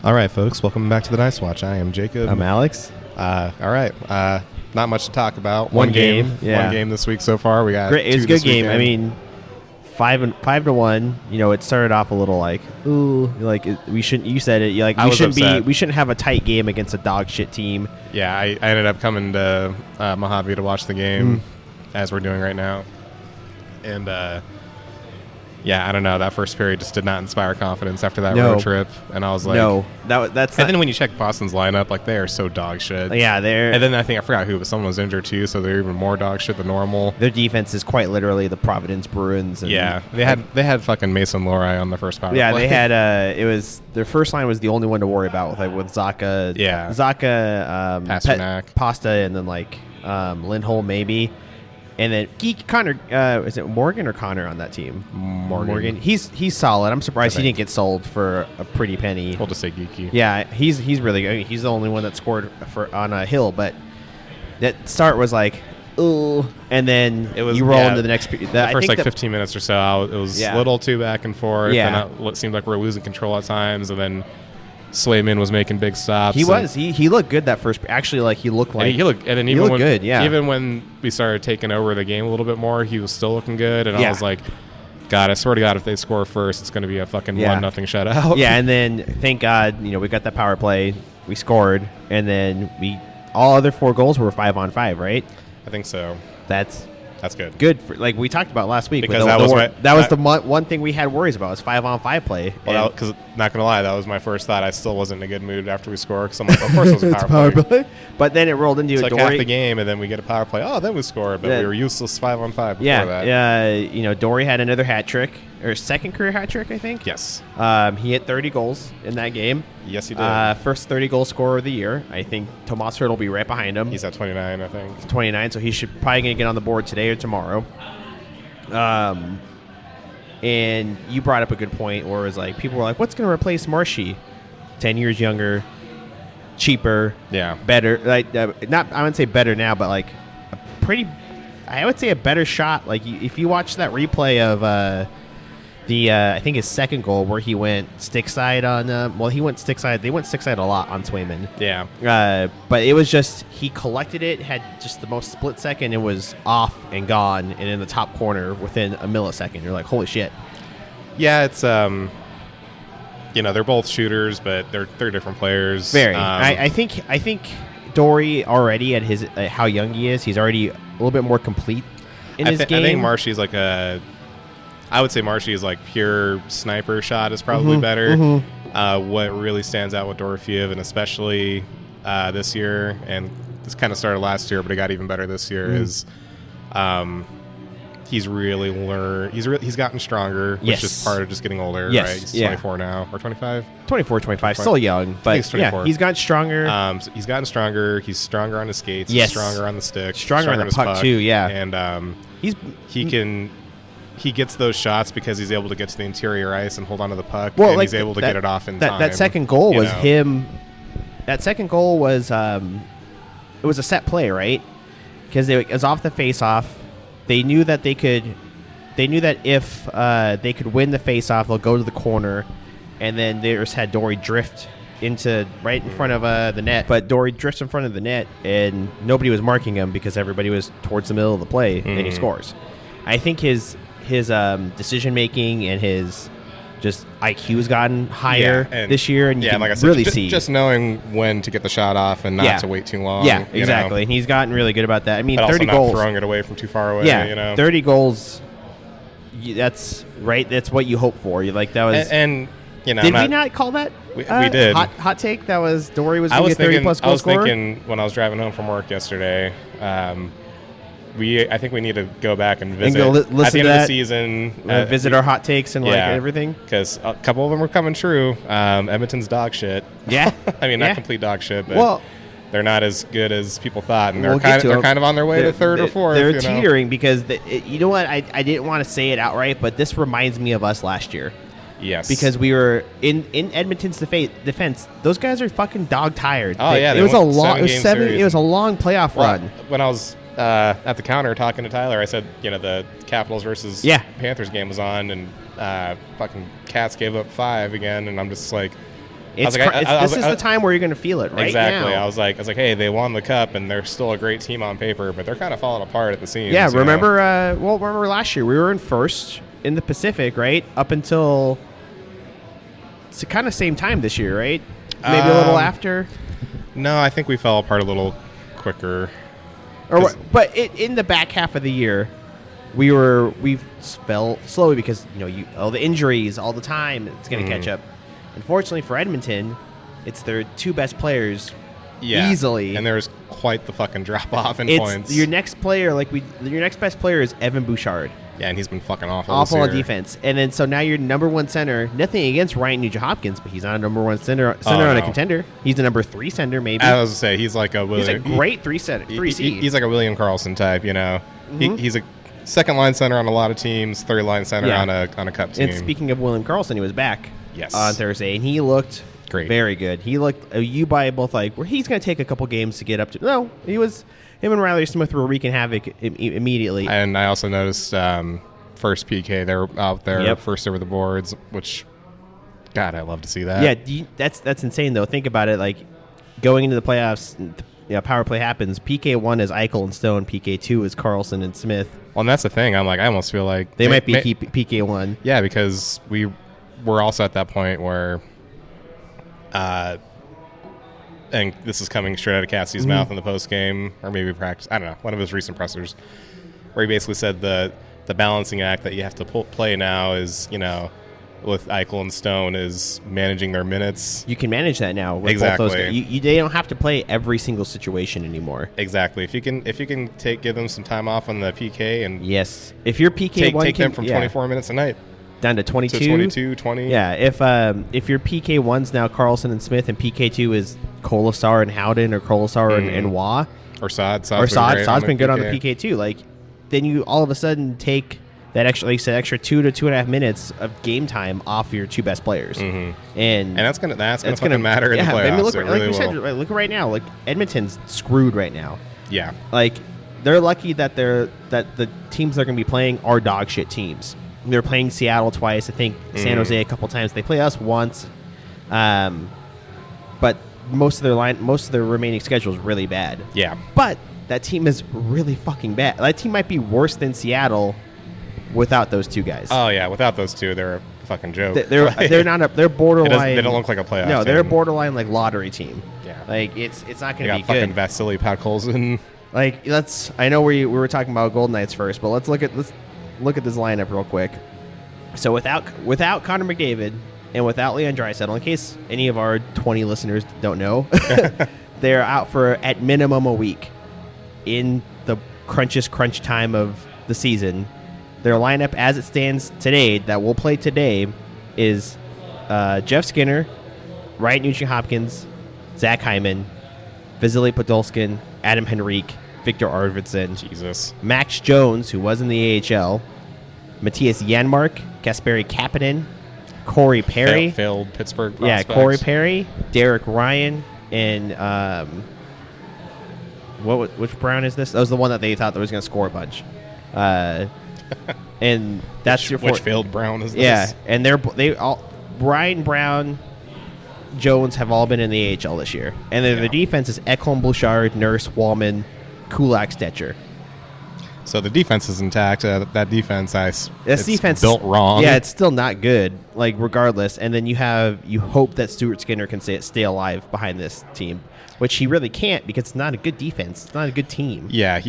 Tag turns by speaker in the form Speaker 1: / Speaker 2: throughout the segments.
Speaker 1: All right, folks, welcome back to the Nice Watch. I am Jacob.
Speaker 2: I'm Alex.
Speaker 1: All right, not much to talk about.
Speaker 2: One game, yeah.
Speaker 1: One game this week so far. We got
Speaker 2: Great. It was a
Speaker 1: two
Speaker 2: good
Speaker 1: this
Speaker 2: game.
Speaker 1: weekend.
Speaker 2: I mean, 5-1. You know, it started off a little like, ooh, like we shouldn't. You said it. You're like
Speaker 1: I was upset.
Speaker 2: We shouldn't have a tight game against a dog shit team.
Speaker 1: Yeah, I ended up coming to Mojave to watch the game, as we're doing right now, and yeah, I don't know. That first period just did not inspire confidence after that road trip, and I was like,
Speaker 2: no, that's.
Speaker 1: And then when you check Boston's lineup, like they are so dog shit.
Speaker 2: Yeah, they're.
Speaker 1: And then I forgot who, but someone was injured too, so they're even more dog shit than normal.
Speaker 2: Their defense is quite literally the Providence Bruins. And
Speaker 1: Yeah, they had fucking Mason Lohrei on the first power
Speaker 2: Yeah,
Speaker 1: play.
Speaker 2: they had. It was their first line was the only one to worry about with Zaka.
Speaker 1: Yeah.
Speaker 2: Zaka,
Speaker 1: Pasternak.
Speaker 2: Pasta, and then Lindholm maybe. And then Connor, is it Morgan or Connor on that team?
Speaker 1: Morgan.
Speaker 2: He's solid. I'm surprised he didn't get sold for a pretty penny.
Speaker 1: We'll just say geeky.
Speaker 2: Yeah, he's really good. I mean, he's the only one that scored on a hill, but that start was like, ooh, and then you roll into the next. The
Speaker 1: first 15 minutes or so, it was a little too back and forth.
Speaker 2: Yeah,
Speaker 1: and it seemed like we were losing control at times, and then Swayman was making big stops.
Speaker 2: He looked good that first. Actually, like he looked good. Yeah,
Speaker 1: even when we started taking over the game a little bit more, he was still looking good. And I was like, God, I swear to God, if they score first, it's going to be a fucking 1-0 shutout.
Speaker 2: Yeah, and then thank God, we got that power play, we scored, and then all other 4 goals were 5-on-5, right?
Speaker 1: I think so.
Speaker 2: That's
Speaker 1: good.
Speaker 2: Good for, like we talked about last week.
Speaker 1: Because
Speaker 2: that was the one thing we had worries about was 5-on-5 play.
Speaker 1: Well, because not gonna lie, that was my first thought. I still wasn't in a good mood after we scored because I'm like, of course it was a power play.
Speaker 2: But then it rolled into
Speaker 1: it's
Speaker 2: a
Speaker 1: like
Speaker 2: Dory.
Speaker 1: half the game, and then we get a power play. Oh, then we scored, but we were useless 5-on-5 before that.
Speaker 2: Yeah, Dory had another hat trick, or second career hat trick, I think.
Speaker 1: Yes.
Speaker 2: He hit 30 goals in that game.
Speaker 1: Yes, he did.
Speaker 2: First 30 goal scorer of the year. I think Tomas Hertl will be right behind him.
Speaker 1: He's at 29, I think.
Speaker 2: He's 29, so he should probably going to get on the board today or tomorrow. And you brought up a good point where it was like, people were like, what's going to replace Marshy? 10 years younger, cheaper, better. Like, I wouldn't say better now, but like I would say a better shot. Like, if you watch that replay of I think his second goal where he went stick side on, he went stick side. They went stick side a lot on Swayman.
Speaker 1: Yeah.
Speaker 2: But it was just, he collected it, had just the most split second. It was off and gone and in the top corner within a millisecond. You're like, holy shit.
Speaker 1: Yeah, it's, they're both shooters, but they're different players.
Speaker 2: Very. I think Dory already at how young he is, he's already a little bit more complete in his game.
Speaker 1: I think Marshy's I would say Marshy is like pure sniper shot is probably better. What really stands out with Dorofeyev, and especially this year, and this kind of started last year, but it got even better this year, is he's really learned. He's gotten stronger, which is part of just getting older.
Speaker 2: Yes.
Speaker 1: Right? He's 24 now, or 25.
Speaker 2: 24, 25, still young, but he's gotten stronger.
Speaker 1: So he's gotten stronger. He's stronger on the skates.
Speaker 2: Yes.
Speaker 1: He's stronger on the stick.
Speaker 2: Stronger on the puck too. Yeah,
Speaker 1: and He gets those shots because he's able to get to the interior ice and hold on to the puck, and he's able to get it off in time.
Speaker 2: That second goal was him. That second goal was it was a set play, right? Because it was off the face-off. They knew that they could. They knew that if they could win the face-off, they'll go to the corner, and then they just had Dory drift into right in front of the net. But Dory drifts in front of the net, and nobody was marking him because everybody was towards the middle of the play, and he scores. I think his decision making and his just IQ has gotten higher this year, and you can like I said, really see
Speaker 1: just knowing when to get the shot off and not to wait too long.
Speaker 2: Yeah, exactly. And he's gotten really good about that. I mean,
Speaker 1: but
Speaker 2: 30
Speaker 1: also
Speaker 2: goals,
Speaker 1: not throwing it away from too far away.
Speaker 2: Yeah, 30 goals. That's right. That's what you hope for. You like that was
Speaker 1: and did
Speaker 2: we not call that?
Speaker 1: We did.
Speaker 2: Hot take. That was Dory was going to be a 30 plus goal scorer.
Speaker 1: I was thinking when I was driving home from work yesterday. I think we need to go back and visit
Speaker 2: at the end
Speaker 1: of the season.
Speaker 2: Visit our hot takes and everything.
Speaker 1: Because a couple of them were coming true. Edmonton's dog shit.
Speaker 2: Yeah.
Speaker 1: I mean, not complete dog shit, but they're not as good as people thought. And they're kind of on their way to third or fourth.
Speaker 2: They're teetering because, you know what? I didn't want to say it outright, but this reminds me of us last year.
Speaker 1: Yes.
Speaker 2: Because we were in Edmonton's defense, those guys are fucking dog tired.
Speaker 1: Oh, yeah.
Speaker 2: It was a long playoff run.
Speaker 1: When I was at the counter talking to Tyler, I said, the Capitals versus Panthers game was on, and fucking Cats gave up 5 again, and I'm just like,
Speaker 2: This is the time where you're going to feel it right
Speaker 1: exactly.
Speaker 2: now.
Speaker 1: I was like, hey, they won the cup, and they're still a great team on paper, but they're kind of falling apart at the seams.
Speaker 2: Yeah, remember last year we were in first in the Pacific, right? Up until it's kind of same time this year, right? Maybe a little after.
Speaker 1: No, I think we fell apart a little quicker.
Speaker 2: But in the back half of the year, we fell slowly because all the injuries all the time. It's going to catch up. Unfortunately for Edmonton, it's their two best players easily,
Speaker 1: and there's quite the fucking drop off in points.
Speaker 2: Your next player, your next best player is Evan Bouchard.
Speaker 1: Yeah, and he's been fucking awful
Speaker 2: on defense. And then so now your number one center. Nothing against Ryan Nugent-Hopkins, but he's not a number one center on a contender. He's a number 3 center, maybe.
Speaker 1: I was gonna say he's like a William.
Speaker 2: He's a great 3C.
Speaker 1: He's like a William Karlsson type, He's a second line center on a lot of teams, third line center on a cup team.
Speaker 2: And speaking of William Karlsson, he was back
Speaker 1: yes.
Speaker 2: on Thursday, and he looked
Speaker 1: great,
Speaker 2: very good. He looked both like where he's going to take a couple games to get up to. No, him and Riley Smith were wreaking havoc immediately.
Speaker 1: And I also noticed first PK, they were out there first over the boards, which God, I love to see that.
Speaker 2: Yeah, that's insane though. Think about it, like going into the playoffs. Power play happens. PK1 is Eichel and Stone. PK2 is Karlsson and Smith.
Speaker 1: Well, and that's the thing. I almost feel like
Speaker 2: they might be PK1.
Speaker 1: Yeah, because we're also at that point where, and this is coming straight out of Cassie's mouth in the post game, or maybe practice. I don't know, one of his recent pressers, where he basically said the balancing act that you have to play now is with Eichel and Stone is managing their minutes.
Speaker 2: You can manage that now with
Speaker 1: exactly.
Speaker 2: both those guys. They don't have to play every single situation anymore.
Speaker 1: Exactly. If you can give them some time off on the PK and
Speaker 2: yes, if your PK
Speaker 1: take them from 24 minutes a night
Speaker 2: down to 22,
Speaker 1: to 22, 20.
Speaker 2: Yeah. If your PK1's now Karlsson and Smith and PK2 is Kolasar and Howden or Kolasar and Waugh
Speaker 1: or Sod's
Speaker 2: been good on the PK2. Like then you all of a sudden take that extra 2 to 2.5 minutes of game time off your two best players, and
Speaker 1: that's gonna matter in the playoffs.
Speaker 2: I mean, look right now. Like Edmonton's screwed right now.
Speaker 1: Yeah,
Speaker 2: like they're lucky that the teams they're gonna be playing are dog shit teams. They're playing Seattle twice. I think San Jose a couple times. They play us once, but most of their remaining schedule is really bad.
Speaker 1: Yeah,
Speaker 2: but that team is really fucking bad. That team might be worse than Seattle. Without those two guys.
Speaker 1: Oh yeah, without those two, they're a fucking joke.
Speaker 2: They're not they're borderline.
Speaker 1: They don't look like a playoff.
Speaker 2: No, they're a borderline like lottery team.
Speaker 1: Yeah,
Speaker 2: like it's not going to be good.
Speaker 1: Fucking Vasily Podkolzin.
Speaker 2: Like I know we were talking about Golden Knights first, but let's look at this lineup real quick. So without Connor McDavid and without Leon Draisaitl, in case any of our 20 listeners don't know, they're out for at minimum a week in the crunch time of the season. Their lineup as it stands today, that we'll play today, is Jeff Skinner, Ryan Nugent-Hopkins, Zach Hyman, Vasily Podolskin, Adam Henrique, Victor Arvidsson,
Speaker 1: Jesus,
Speaker 2: Max Jones, who was in the AHL, Matthias Janmark, Kasperi Kapanen, Corey Perry,
Speaker 1: failed Pittsburgh prospects.
Speaker 2: Yeah, Corey Perry, Derek Ryan, and which Brown is this? That was the one that they thought that was going to score a bunch. And that's
Speaker 1: which failed Brown is this?
Speaker 2: Yeah, and they all Ryan, Brown, Jones have all been in the AHL this year, and then the defense is Ekholm, Bouchard, Nurse, Wallman, Kulak, Stetcher.
Speaker 1: So the defense is intact. That defense,
Speaker 2: defense
Speaker 1: built wrong.
Speaker 2: Yeah, it's still not good. Like regardless, and then you hope that Stuart Skinner can stay alive behind this team, which he really can't because it's not a good defense. It's not a good team.
Speaker 1: Yeah,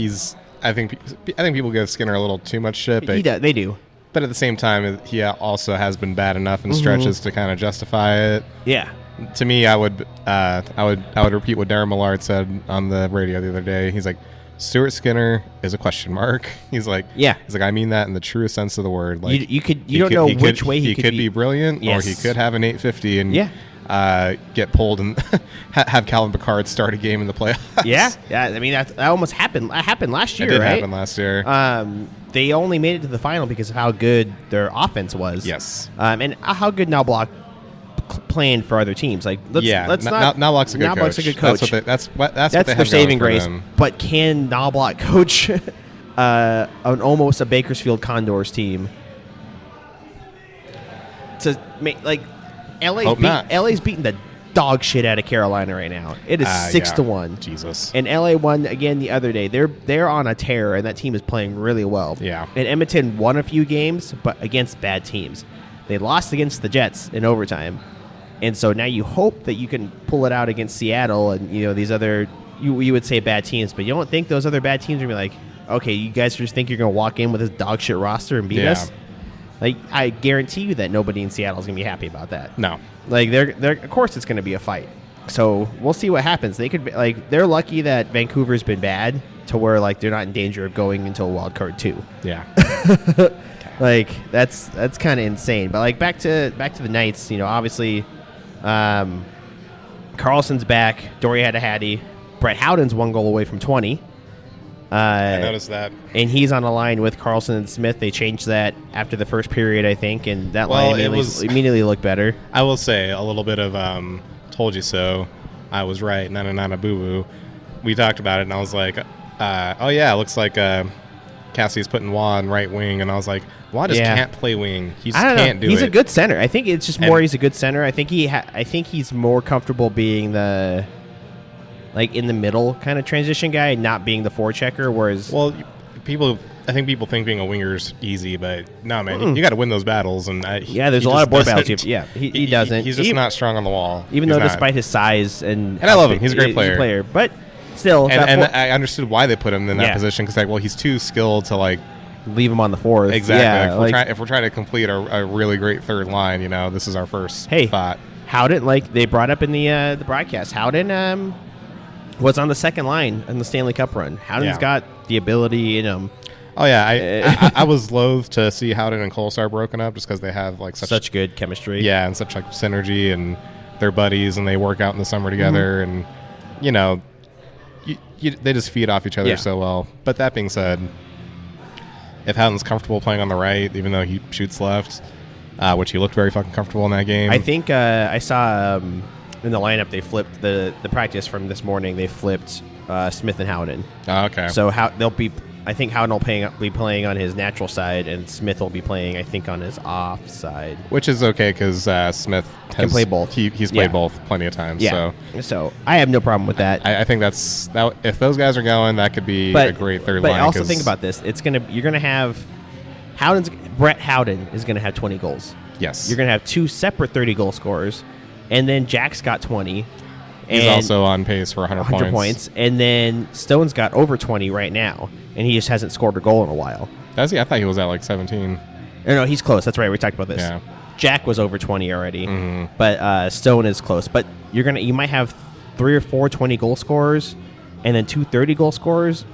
Speaker 1: I think people give Skinner a little too much shit. But
Speaker 2: they do.
Speaker 1: But at the same time, he also has been bad enough in stretches to kind of justify it.
Speaker 2: Yeah.
Speaker 1: To me, I would repeat what Darren Millard said on the radio the other day. He's like, Stuart Skinner is a question mark. He's like, I mean that in the truest sense of the word. Like
Speaker 2: you don't know which way
Speaker 1: he could be brilliant,
Speaker 2: yes.
Speaker 1: or he could have an 850 and get pulled and have Calvin Pickard start a game in the playoffs.
Speaker 2: Yeah. I mean that almost happened. That happened last year.
Speaker 1: It did
Speaker 2: right?
Speaker 1: happen last year.
Speaker 2: They only made it to the final because of how good their offense was.
Speaker 1: Yes.
Speaker 2: And how good Knobloch playing for other teams. Like
Speaker 1: Knobloch's a good coach. That's what
Speaker 2: their saving grace. But can Knobloch coach an almost a Bakersfield Condors team to make LA's beaten the dog shit out of Carolina right now. It is 6-1.
Speaker 1: Jesus.
Speaker 2: And LA won again the other day. They're on a tear, and that team is playing really well.
Speaker 1: Yeah.
Speaker 2: And Edmonton won a few games, but against bad teams. They lost against the Jets in overtime. And so now you hope that you can pull it out against Seattle and, these other, you would say bad teams, but you don't think those other bad teams are going to be like, okay, you guys just think you're going to walk in with this dog shit roster and beat us? Like, I guarantee you that nobody in Seattle is going to be happy about that.
Speaker 1: No.
Speaker 2: Like, they're of course it's going to be a fight. So we'll see what happens. They could be, they're lucky that Vancouver's been bad to where they're not in danger of going into a wild card 2.
Speaker 1: Yeah.
Speaker 2: That's kind of insane. But back to the Knights. Obviously, Karlsson's back. Dory had a hattie. Brett Howden's 1 goal away from 20.
Speaker 1: I noticed that.
Speaker 2: And he's on a line with Karlsson and Smith. They changed that after the first period, I think, and that line immediately looked better.
Speaker 1: I will say a little bit of told you so. I was right. Na boo-boo. We talked about it, and I was like, oh, yeah, it looks like Cassie's putting Wah on right wing, and I was like, Wah just can't play wing. He just can't do it.
Speaker 2: He's a good center. I think it's just more he's a good center. I think he's more comfortable being the in the middle kind of transition guy, not being the forechecker. Whereas,
Speaker 1: I think people think being a winger's easy, but no, man, you got to win those battles. And
Speaker 2: there's a lot of board battles. He doesn't.
Speaker 1: He's just not strong on the wall.
Speaker 2: Even though, despite his size and
Speaker 1: I love him, he's a great player.
Speaker 2: But still,
Speaker 1: and I understood why they put him in that position because he's too skilled to
Speaker 2: leave him on the fourth.
Speaker 1: Exactly. Yeah, if we're trying to complete a really great third line, this is our first spot.
Speaker 2: Howden, they brought up in the broadcast, Howden was on the second line in the Stanley Cup run. Howden's got the ability in him.
Speaker 1: Oh yeah, I was loath to see Howden and Kolesar broken up just because they have
Speaker 2: such good chemistry.
Speaker 1: Yeah, and such synergy, and they're buddies, and they work out in the summer together, and they just feed off each other so well. But that being said, if Howden's comfortable playing on the right, even though he shoots left, which he looked very fucking comfortable in that game.
Speaker 2: I think I saw in the lineup they flipped the practice from this morning. They flipped Smith and Howden.
Speaker 1: Oh, okay.
Speaker 2: So I think Howden will be playing on his natural side, and Smith will be playing, I think, on his off side.
Speaker 1: Which is okay because Smith
Speaker 2: can play both.
Speaker 1: He's played both plenty of times.
Speaker 2: Yeah. So I have no problem with that.
Speaker 1: I think that if those guys are going, that could be a great third line.
Speaker 2: But also think about this: you're gonna have Brett Howden is gonna have 20 goals.
Speaker 1: Yes.
Speaker 2: You're gonna have 2 separate 30-goal scorers, and then Jack's got 20.
Speaker 1: He's also on pace for 100
Speaker 2: points. And then Stone's got over 20 right now, and he just hasn't scored a goal in a while.
Speaker 1: Does he? I thought he was at 17.
Speaker 2: No, he's close. That's right. We talked about this.
Speaker 1: Yeah.
Speaker 2: Jack was over 20 already, but Stone is close. But you might have 3 or 4 20-goal scorers, and then 2 30-goal scorers.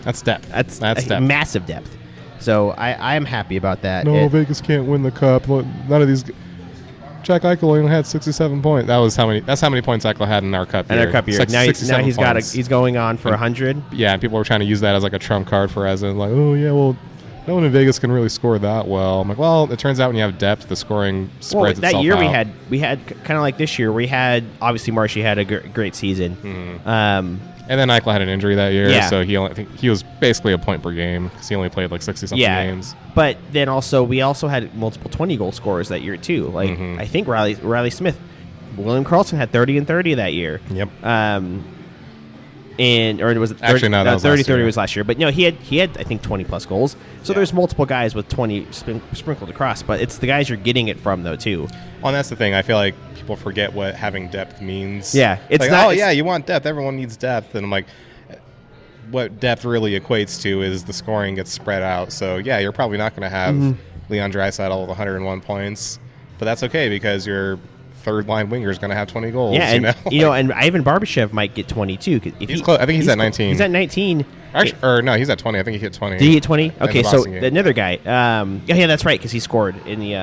Speaker 1: That's depth. That's depth.
Speaker 2: Massive depth. So I am happy about that.
Speaker 1: No, Vegas can't win the cup. None of these. Jack Eichel only had 67 points. That's how many points Eichel had in our cup year.
Speaker 2: Now he's going on for 100.
Speaker 1: Yeah, and people were trying to use that as a trump card for as in oh yeah, well, no one in Vegas can really score that well. I'm like, well, it turns out when you have depth, the scoring spreads itself out.
Speaker 2: That year we had kind of like this year. We had obviously Marshy had a great season.
Speaker 1: And then Eichel had an injury that year, so he was basically a point per game because he only played 60-something games.
Speaker 2: But then we also had multiple 20-goal scorers that year too. I think Riley Smith, William Karlsson had 30 and 30 that year.
Speaker 1: Yep.
Speaker 2: Or was it 30,
Speaker 1: actually no, that was
Speaker 2: 30 was last year. But no, he had I think 20 plus goals. So there's multiple guys with 20 sprinkled across. But it's the guys you're getting it from though too.
Speaker 1: Well, and that's the thing. I feel like people forget what having depth means.
Speaker 2: Yeah, it's not.
Speaker 1: You want depth. Everyone needs depth, and I'm like, what depth really equates to is the scoring gets spread out. So yeah, you're probably not going to have Leon Draisaitl with 101 points, but that's okay because your third line winger is going to have 20 goals.
Speaker 2: Yeah, and Ivan Barbashev might get 22.
Speaker 1: He's close. I think he's at 19.
Speaker 2: He's at 19.
Speaker 1: Actually, no, he's at 20. I think he hit 20.
Speaker 2: Did he hit 20? Okay, so
Speaker 1: game.
Speaker 2: Another guy. Yeah, that's right because he scored in the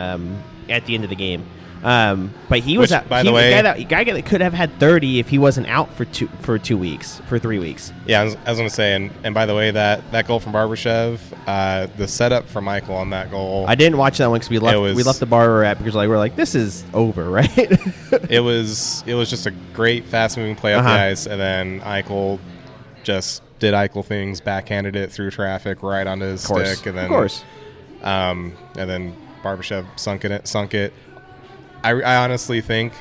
Speaker 2: at the end of the game. But he was
Speaker 1: by the way,
Speaker 2: the guy that could have had 30 if he wasn't out for 3 weeks.
Speaker 1: Yeah, I was going to say, and by the way, that goal from Barbashev, the setup for Michael on that goal.
Speaker 2: I didn't watch that one because we left the bar we're at because we're like, this is over, right?
Speaker 1: It was just a great fast moving play up the ice, and then Eichel just did Eichel things, backhanded it through traffic right onto his stick, and then and then Barbashev sunk it. I honestly think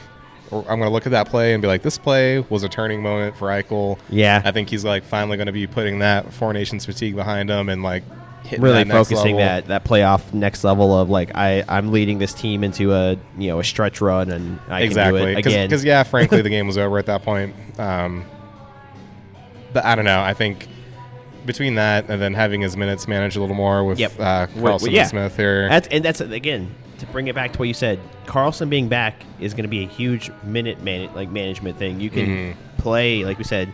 Speaker 1: I'm gonna look at that play and be like, this play was a turning moment for Eichel.
Speaker 2: Yeah.
Speaker 1: I think he's like finally going to be putting that Four Nations fatigue behind him and like hitting
Speaker 2: really
Speaker 1: that next
Speaker 2: focusing
Speaker 1: level.
Speaker 2: that playoff next level of like I'm leading this team into a stretch run and I can do it again.
Speaker 1: Because frankly, the game was over at that point. But I don't know. I think between that and then having his minutes managed a little more with Karlsson and Smith here.
Speaker 2: That's again, to bring it back to what you said, Karlsson being back is going to be a huge minute management thing. You can play, like we said,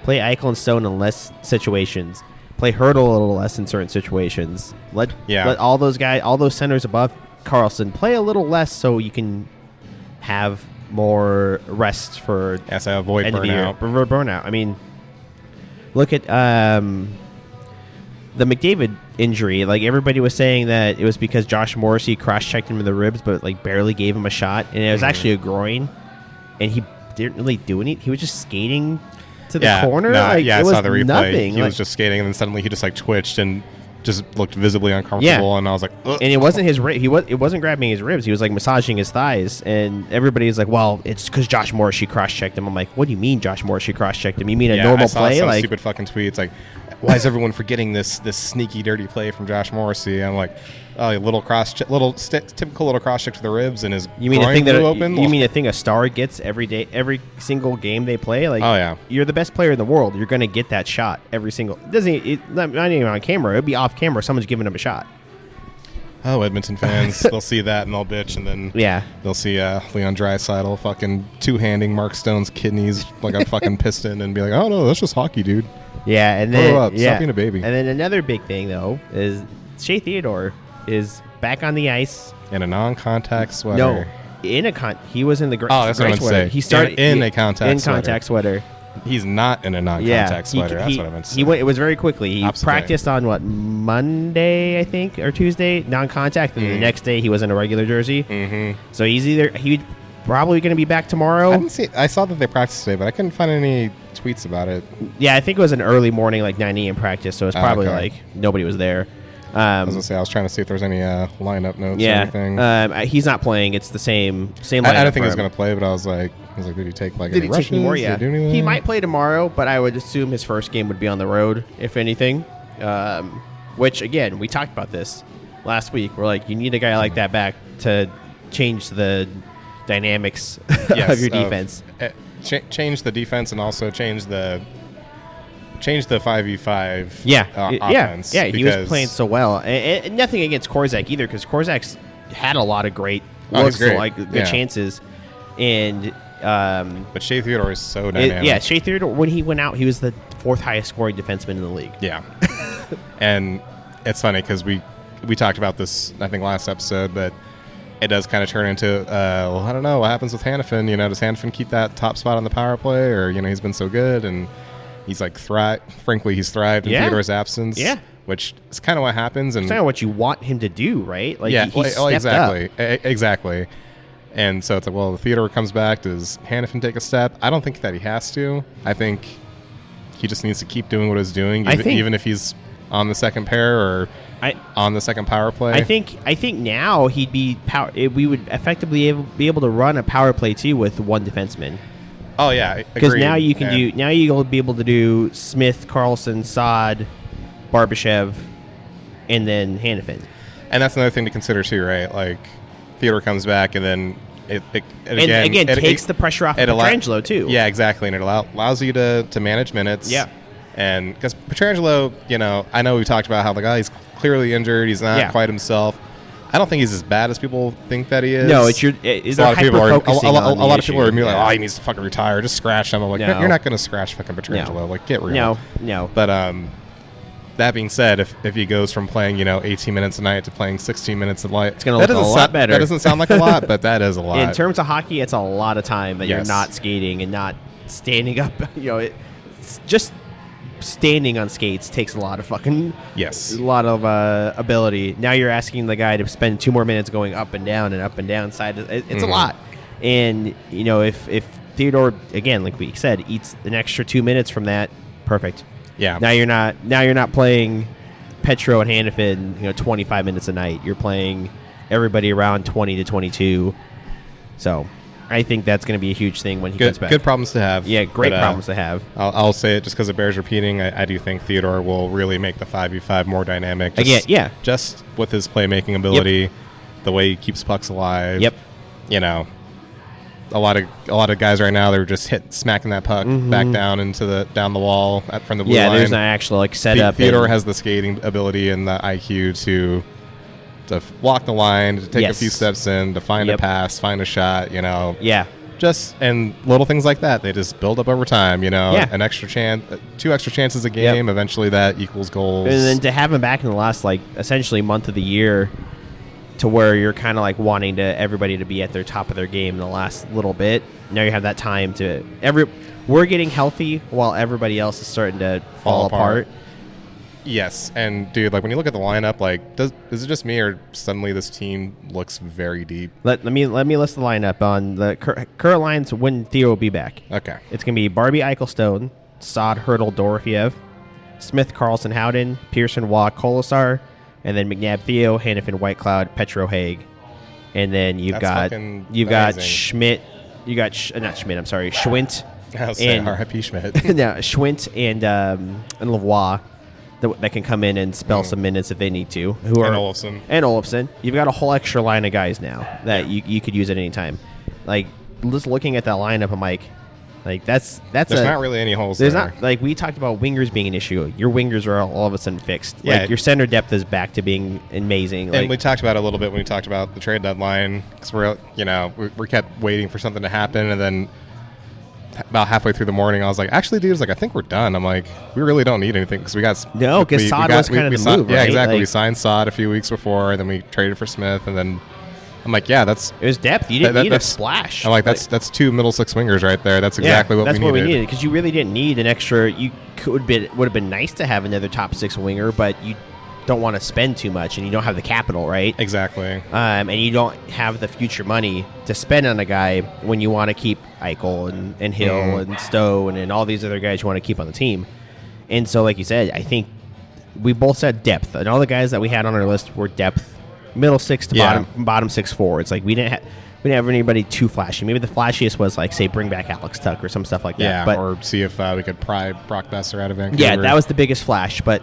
Speaker 2: play Eichel and Stone in less situations. Play Hertl a little less in certain situations. Let all those guys, all those centers above Karlsson, play a little less so you can have more rest for
Speaker 1: avoid
Speaker 2: burnout. I mean, look at the McDavid injury. Like everybody was saying that it was because Josh Morrissey cross-checked him in the ribs, but like barely gave him a shot, and it was actually a groin, and he didn't really do anything. He was just skating to the corner.
Speaker 1: I saw the replay.
Speaker 2: Nothing.
Speaker 1: He was just skating, and then suddenly he just like twitched and just looked visibly uncomfortable. And I was like, ugh.
Speaker 2: And it wasn't his it wasn't grabbing his ribs. He was like massaging his thighs, and everybody's like, well, it's because Josh Morrissey cross-checked him. I'm like, what do you mean Josh Morrissey cross-checked him? You mean a normal play?
Speaker 1: Some stupid fucking tweets like, why is everyone forgetting this sneaky dirty play from Josh Morrissey? I'm like, oh, typical little cross check to the ribs and his
Speaker 2: you mean
Speaker 1: groin
Speaker 2: a thing that
Speaker 1: open?
Speaker 2: You mean a thing a star gets every day, every single game they play? Like,
Speaker 1: oh yeah,
Speaker 2: you're the best player in the world. You're gonna get that shot every single. Not even on camera. It'd be off camera. Someone's giving him a shot.
Speaker 1: Oh, Edmonton fans, they'll see that and they'll bitch, and then they'll see Leon Draisaitl fucking two-handing Mark Stone's kidneys like a fucking piston and be like, oh no, that's just hockey, dude.
Speaker 2: Yeah, and then
Speaker 1: stop being a baby.
Speaker 2: And then another big thing though is Shea Theodore is back on the ice
Speaker 1: in a non-contact sweater.
Speaker 2: No, he was in the
Speaker 1: that's what I meant to say.
Speaker 2: He started
Speaker 1: in a contact
Speaker 2: sweater.
Speaker 1: He's not in a non-contact sweater. That's what I meant to say.
Speaker 2: It was very quickly. He practiced on Monday, I think, or Tuesday, non-contact, and the next day he was in a regular jersey. Mm-hmm. So he's probably going to be back tomorrow.
Speaker 1: I saw that they practiced today, but I couldn't find any tweets about it.
Speaker 2: Yeah, I think it was an early morning, like 9 a.m. practice, so it's probably like nobody was there.
Speaker 1: I was going to say, I was trying to see if there's any lineup notes or anything.
Speaker 2: He's not playing. It's the same lineup.
Speaker 1: I don't think he's going to play, but I was like, did he take any rushes?
Speaker 2: Take more? Yeah. He might play tomorrow, but I would assume his first game would be on the road, if anything. Which, again, we talked about this last week. We're like, you need a guy like that back to change the dynamics of your defense.
Speaker 1: Change the defense and also change the 5v5 offense.
Speaker 2: Yeah, he was playing so well. And nothing against Korczak either, because Korzak's had a lot of great looks, good chances. And
Speaker 1: but Shea Theodore is so dynamic.
Speaker 2: Shea Theodore, when he went out, he was the fourth highest scoring defenseman in the league.
Speaker 1: Yeah. And it's funny because we talked about this, I think, last episode, but it does kind of turn into, I don't know, what happens with Hanifin? Does Hanifin keep that top spot on the power play? Or, he's been so good and he's like frankly, he's thrived in Theodore's absence. Yeah. Which is kind of what happens. And
Speaker 2: it's kind of what you want him to do, right? Like,
Speaker 1: exactly. Exactly. And so it's like, well, if Theodore comes back, does Hanifin take a step? I don't think that he has to. I think he just needs to keep doing what he's doing, even if he's on the second pair or on the second power play.
Speaker 2: I think now he'd be we would effectively be able to run a power play too with one defenseman.
Speaker 1: Oh yeah,
Speaker 2: because now you can you'll be able to do Smith, Karlsson, Saad, Barbashev, and then Hanifin.
Speaker 1: And that's another thing to consider too, right? Like Theodore comes back and then it
Speaker 2: takes the pressure off of Pietrangelo too.
Speaker 1: Yeah, exactly, and it allows you to manage minutes.
Speaker 2: Yeah.
Speaker 1: And because Pietrangelo, I know we talked about how the guy's clearly injured. He's not quite himself. I don't think he's as bad as people think that he is.
Speaker 2: No,
Speaker 1: a lot of people are like, oh, he needs to fucking retire. Just scratch him. I'm like, you're not going to scratch fucking Pietrangelo.
Speaker 2: No.
Speaker 1: Like, get real.
Speaker 2: No.
Speaker 1: But that being said, if he goes from playing 18 minutes a night to playing 16 minutes a night,
Speaker 2: it's going to look a lot better.
Speaker 1: That doesn't sound like a lot, but that is a lot.
Speaker 2: In terms of hockey, it's a lot of time that you're not skating and not standing up. It's just standing on skates takes a lot of a lot of ability. Now you're asking the guy to spend 2 more minutes going up and down side. It's a lot. And if Theodore, again, like we said, eats an extra 2 minutes from that, perfect.
Speaker 1: Yeah.
Speaker 2: Now you're not playing Petro and Hanifin 25 minutes a night. You're playing everybody around 20 to 22. So I think that's going to be a huge thing when he gets back.
Speaker 1: Good problems to have.
Speaker 2: Yeah, great problems to have.
Speaker 1: I'll say it just because it bears repeating. I do think Theodore will really make the 5v5 more dynamic. Just with his playmaking ability, the way he keeps pucks alive.
Speaker 2: Yep.
Speaker 1: You know, a lot of guys right now, they're just smacking that puck back down down the wall from the blue line.
Speaker 2: Yeah, there's an actual setup.
Speaker 1: Theodore has the skating ability and the IQ to walk the line, to take a few steps in, to find a pass, find a shot, you know.
Speaker 2: Yeah.
Speaker 1: And little things like that, they just build up over time, you know.
Speaker 2: Yeah.
Speaker 1: An extra chance, 2 extra chances a game, eventually that equals goals.
Speaker 2: And then to have him back in the last, essentially month of the year, to where you're kind of wanting everybody to be at their top of their game in the last little bit. Now you have that time we're getting healthy while everybody else is starting to fall apart.
Speaker 1: Yes, and dude, when you look at the lineup, is it just me or suddenly this team looks very deep?
Speaker 2: Let me list the lineup on the current lines when Theo will be back.
Speaker 1: Okay,
Speaker 2: it's gonna be Barbie, Eichelstone, Saad, Hertl, Dorofeyev, Smith, Karlsson, Howden, Pearson, Waugh, Kolosar, and then McNabb, Theo, Hannafin, Whitecloud, Petro, Haig, and then you've got Schmidt. You got not Schmidt. I'm sorry, Schwint.
Speaker 1: And R.I.P. Schmidt.
Speaker 2: Yeah, Schwint and Lavoie that can come in and spell some minutes if they need to.
Speaker 1: And Olofsson.
Speaker 2: You've got a whole extra line of guys now that you could use at any time. Just looking at that lineup, I'm that's
Speaker 1: there's not really any holes
Speaker 2: there's
Speaker 1: there.
Speaker 2: Not we talked about wingers being an issue. Your wingers are all of a sudden fixed.
Speaker 1: Yeah.
Speaker 2: Your center depth is back to being amazing.
Speaker 1: And we talked about it a little bit when we talked about the trade deadline, because we kept waiting for something to happen, and then about halfway through the morning, I was like, actually, dude, I think we're done. I'm like, we really don't need anything, because
Speaker 2: because Saad was kind of the move,
Speaker 1: yeah,
Speaker 2: right?
Speaker 1: exactly. We signed Saad a few weeks before, and then we traded for Smith, and then I'm like, yeah, it
Speaker 2: was depth. You didn't need a splash.
Speaker 1: I'm like, that's 2 middle six wingers right there. That's exactly what we needed.
Speaker 2: That's what we needed, because you really didn't need an extra. Would have been nice to have another top 6 winger, but you don't want to spend too much, and you don't have the capital, right?
Speaker 1: Exactly.
Speaker 2: And you don't have the future money to spend on a guy when you want to keep Eichel and Hill and Stowe and all these other guys you want to keep on the team. And so, like you said, I think we both said depth, and all the guys that we had on our list were depth. Middle 6 to bottom 6 forwards. We didn't have anybody too flashy. Maybe the flashiest was say bring back Alex Tuck or some stuff like that.
Speaker 1: Yeah, or see if we could pry Brock Besser out of Vancouver.
Speaker 2: Yeah, that was the biggest flash. But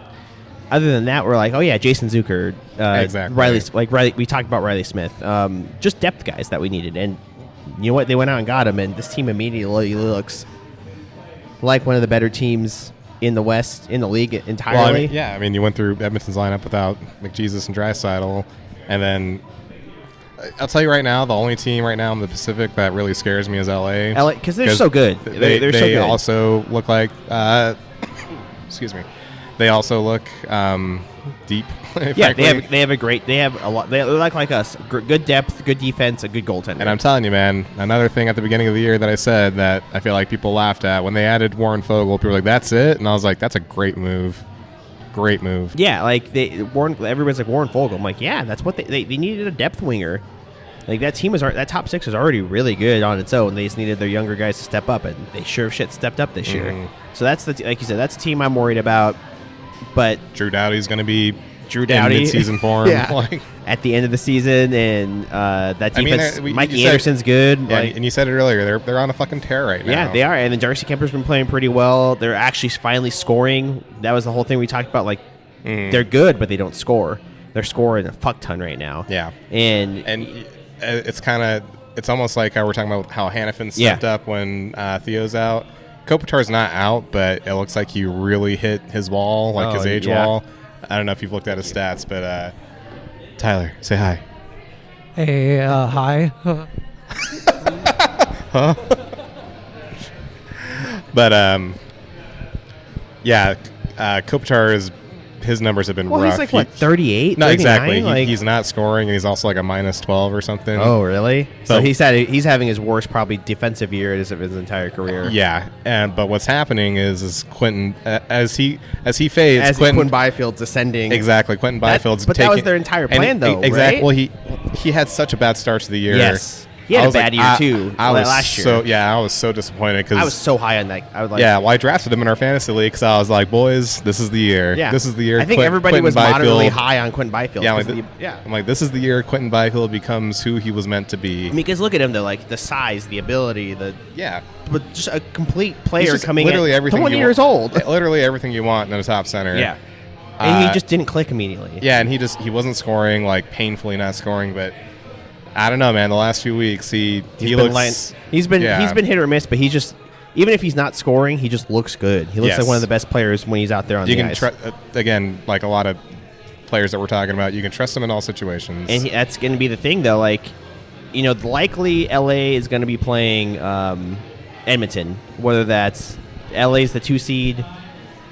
Speaker 2: other than that, we're oh yeah, Jason Zucker,
Speaker 1: exactly.
Speaker 2: Riley. We talked about Riley Smith. Just depth guys that we needed, and you know what? They went out and got him, and this team immediately looks like one of the better teams in the West, in the league entirely.
Speaker 1: Well, you went through Edmonton's lineup without McJesus and Draisaitl. And then I'll tell you right now, the only team right now in the Pacific that really scares me is LA.
Speaker 2: Because they're so good. They're so good.
Speaker 1: They also look like excuse me. They also look deep.
Speaker 2: Yeah, they have a lot. They look like us. Good depth, good defense, a good goaltender.
Speaker 1: And I'm telling you, man, another thing at the beginning of the year that I said that I feel like people laughed at when they added Warren Fogle. People were like, "That's it," and I was like, "That's a great move." Great move.
Speaker 2: Yeah, everybody's like Warren Fogle. I'm like, yeah, that's what they needed, a depth winger. That team that top 6 was already really good on its own. They just needed their younger guys to step up, and they sure as shit stepped up this year. So that's like you said, that's a team I'm worried about. But
Speaker 1: Drew Doughty's going to be
Speaker 2: in
Speaker 1: mid-season form.
Speaker 2: At the end of the season, and that defense, Mikey Anderson's good.
Speaker 1: Yeah, and you said it earlier, they're on a fucking tear right now.
Speaker 2: Yeah, they are. And then Darcy Kemper's been playing pretty well. They're actually finally scoring. That was the whole thing we talked about. They're good, but they don't score. They're scoring a fuck ton right now.
Speaker 1: Yeah,
Speaker 2: and
Speaker 1: it's almost like how we're talking about how Hannafin stepped up when Theo's out. Kopitar's not out, but it looks like he really hit his wall, his age wall. I don't know if you've looked at his stats, but Tyler, say hi.
Speaker 3: Hey, hi.
Speaker 1: Huh? But Kopitar his numbers have been rough.
Speaker 2: He's 38?
Speaker 1: No,
Speaker 2: 39?
Speaker 1: exactly. He's not scoring, and he's also a minus 12 or something.
Speaker 2: Oh, really? So he's having his worst probably defensive year of his entire career.
Speaker 1: Yeah, but what's happening is Quentin as he fades,
Speaker 2: Quentin Byfield's ascending.
Speaker 1: Exactly, Quentin Byfield's
Speaker 2: that was their entire plan, though.
Speaker 1: Exactly.
Speaker 2: Right?
Speaker 1: Well, he had such a bad start to the year.
Speaker 2: Yes. He had a bad year too. Last year.
Speaker 1: I was so disappointed because
Speaker 2: I was so high on that. I was like,
Speaker 1: well, I drafted him in our fantasy league because I was like, boys, this is the year.
Speaker 2: Yeah,
Speaker 1: this is the year.
Speaker 2: I think everybody was moderately high on Quentin Byfield.
Speaker 1: Yeah, I'm like, this is the year Quentin Byfield becomes who he was meant to be.
Speaker 2: I mean, because look at him though, like the size, the ability, but just a complete player coming
Speaker 1: literally
Speaker 2: in.
Speaker 1: Everything
Speaker 2: 20 years old.
Speaker 1: Literally everything you want in a top center.
Speaker 2: Yeah. And he just didn't click immediately.
Speaker 1: Yeah, and he wasn't scoring, like painfully not scoring, but I don't know, man. The last few weeks he looks
Speaker 2: he's been hit or miss, but he just, even if he's not scoring, he just looks good. He looks like one of the best players when he's out there on the ice.
Speaker 1: Again, like a lot of players that we're talking about, you can trust him in all situations.
Speaker 2: And that's going to be the thing, though. Like, likely LA is going to be playing Edmonton, whether that's LA's the 2 seed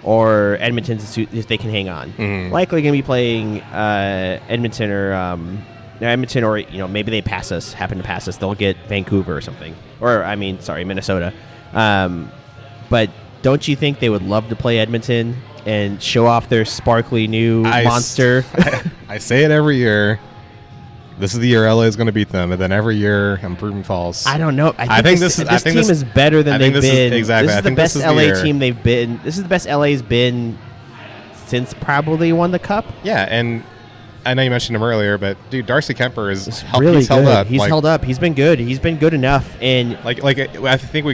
Speaker 2: or Edmonton's if they can hang on.
Speaker 1: Mm-hmm.
Speaker 2: Likely going to be playing Edmonton or maybe they happen to pass us. They'll get Vancouver or something. Or, Minnesota. But don't you think they would love to play Edmonton and show off their sparkly new monster?
Speaker 1: I say it every year. This is the year LA is going to beat them, and then every year I'm proven false.
Speaker 2: I don't know. I think this team is better than they've been.
Speaker 1: Exactly.
Speaker 2: This is the best LA team they've been. This is the best LA's been since probably they won the Cup.
Speaker 1: Yeah, and I know you mentioned him earlier, but dude, Darcy Kemper is
Speaker 2: really held up. He's
Speaker 1: like,
Speaker 2: held up. He's been good. He's been good enough. And
Speaker 1: I think we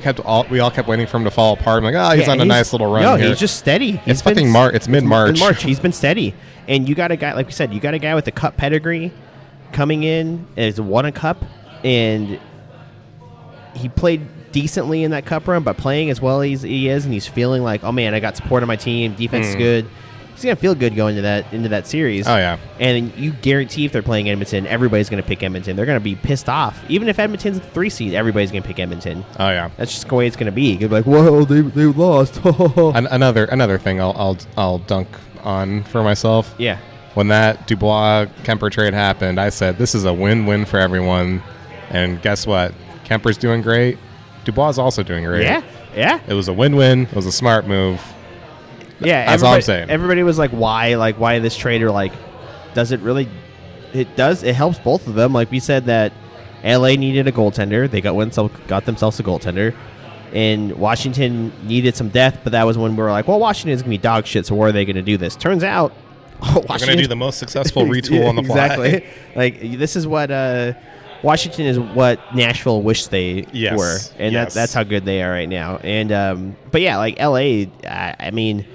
Speaker 1: all kept waiting for him to fall apart. I'm like, he's on a nice little run.
Speaker 2: No,
Speaker 1: here.
Speaker 2: He's just steady.
Speaker 1: It's fucking March. It's mid-March.
Speaker 2: Mid-March. He's been steady. And you got a guy, like we said, you got a guy with a Cup pedigree coming in and has won a Cup, and he played decently in that Cup run, but playing as well as he is, and he's feeling like, oh man, I got support on my team. Defense is good. He's gonna feel good going into that series.
Speaker 1: Oh yeah.
Speaker 2: And you guarantee if they're playing Edmonton, everybody's gonna pick Edmonton. They're gonna be pissed off. Even if Edmonton's the 3 seed, everybody's gonna pick Edmonton.
Speaker 1: Oh yeah.
Speaker 2: That's just the way it's gonna be. You'll be like, whoa, they lost.
Speaker 1: Another thing I'll dunk on for myself.
Speaker 2: Yeah.
Speaker 1: When that Dubois Kemper trade happened, I said this is a win-win for everyone. And guess what? Kemper's doing great. Dubois is also doing great.
Speaker 2: Yeah.
Speaker 1: It was a win-win. It was a smart move.
Speaker 2: Yeah,
Speaker 1: that's all I'm saying.
Speaker 2: Everybody was like, why this trade? Or like, does it really? It does. It helps both of them. Like we said that LA needed a goaltender. They got themselves a goaltender. And Washington needed some depth, but that was when we were like, well, Washington's going to be dog shit, so where are they going to do this? Turns out,
Speaker 1: we're going to do the most successful retool on the fly.
Speaker 2: Exactly. Like, this is what Washington is what Nashville wished they were. And that's how good they are right now. And but yeah, like LA, I mean,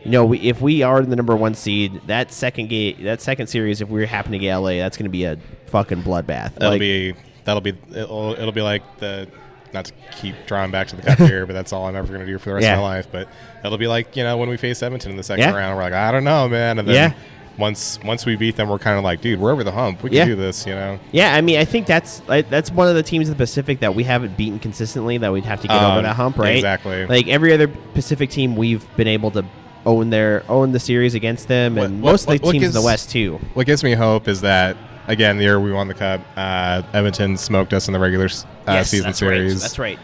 Speaker 2: if we are the number 1 seed, that second series, if we happen to get LA, that's going to be a fucking bloodbath.
Speaker 1: It'll be like the, not to keep drawing back to the Cup here, but that's all I'm ever going to do for the rest of my life. But it'll be like, when we face Edmonton in the second round, we're like, I don't know, man. And then once we beat them, we're kind of like, dude, we're over the hump. We can do this,
Speaker 2: Yeah, I mean, I think that's one of the teams in the Pacific that we haven't beaten consistently that we'd have to get over that hump, right?
Speaker 1: Exactly.
Speaker 2: Like every other Pacific team, we've been able to own the series against them, and most of the teams in the West too.
Speaker 1: What gives me hope is that, again, the year we won the Cup, Edmonton smoked us in the regular season series.
Speaker 2: That's right.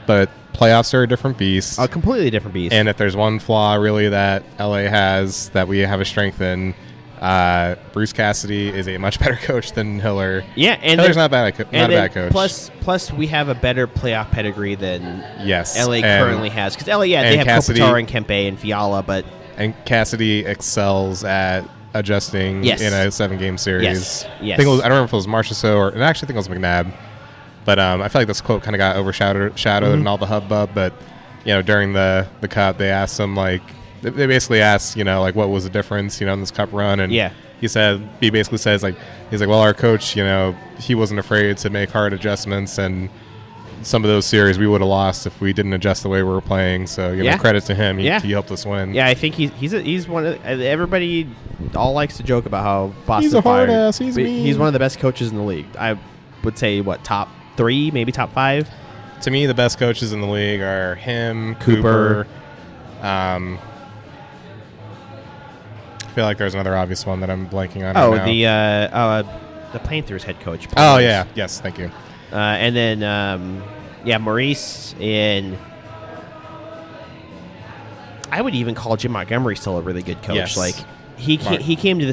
Speaker 1: But playoffs are a different beast.
Speaker 2: A completely different beast.
Speaker 1: And if there's one flaw really that LA has that we have a strength in, Bruce Cassidy is a much better coach than Hiller.
Speaker 2: Yeah, and
Speaker 1: Hiller's not a bad coach.
Speaker 2: Plus, we have a better playoff pedigree than LA
Speaker 1: and
Speaker 2: currently has. Because LA, they have Kopitar and Kempe and Fiala,
Speaker 1: and Cassidy excels at adjusting in a 7-game series.
Speaker 2: Yes.
Speaker 1: I don't remember if it was Marchessault and I actually think it was McNabb. But I feel like this quote kind of got overshadowed in all the hubbub. But during the Cup, they asked him they basically asked what was the difference in this Cup run, and he basically says he's like, well, our coach he wasn't afraid to make hard adjustments, and some of those series we would have lost if we didn't adjust the way we were playing. So credit to him. He helped us win.
Speaker 2: Yeah, I think he's one of everybody all likes to joke about how Boston
Speaker 1: he's a hard ass. He's
Speaker 2: one of the best coaches in the league. I would say top 3, maybe top 5.
Speaker 1: To me, the best coaches in the league are him, Cooper. I feel like there's another obvious one that I'm blanking on.
Speaker 2: The Panthers head coach.
Speaker 1: Paul yes, thank you.
Speaker 2: And then Maurice, and I would even call Jim Montgomery still a really good coach.
Speaker 1: Yes.
Speaker 2: He came to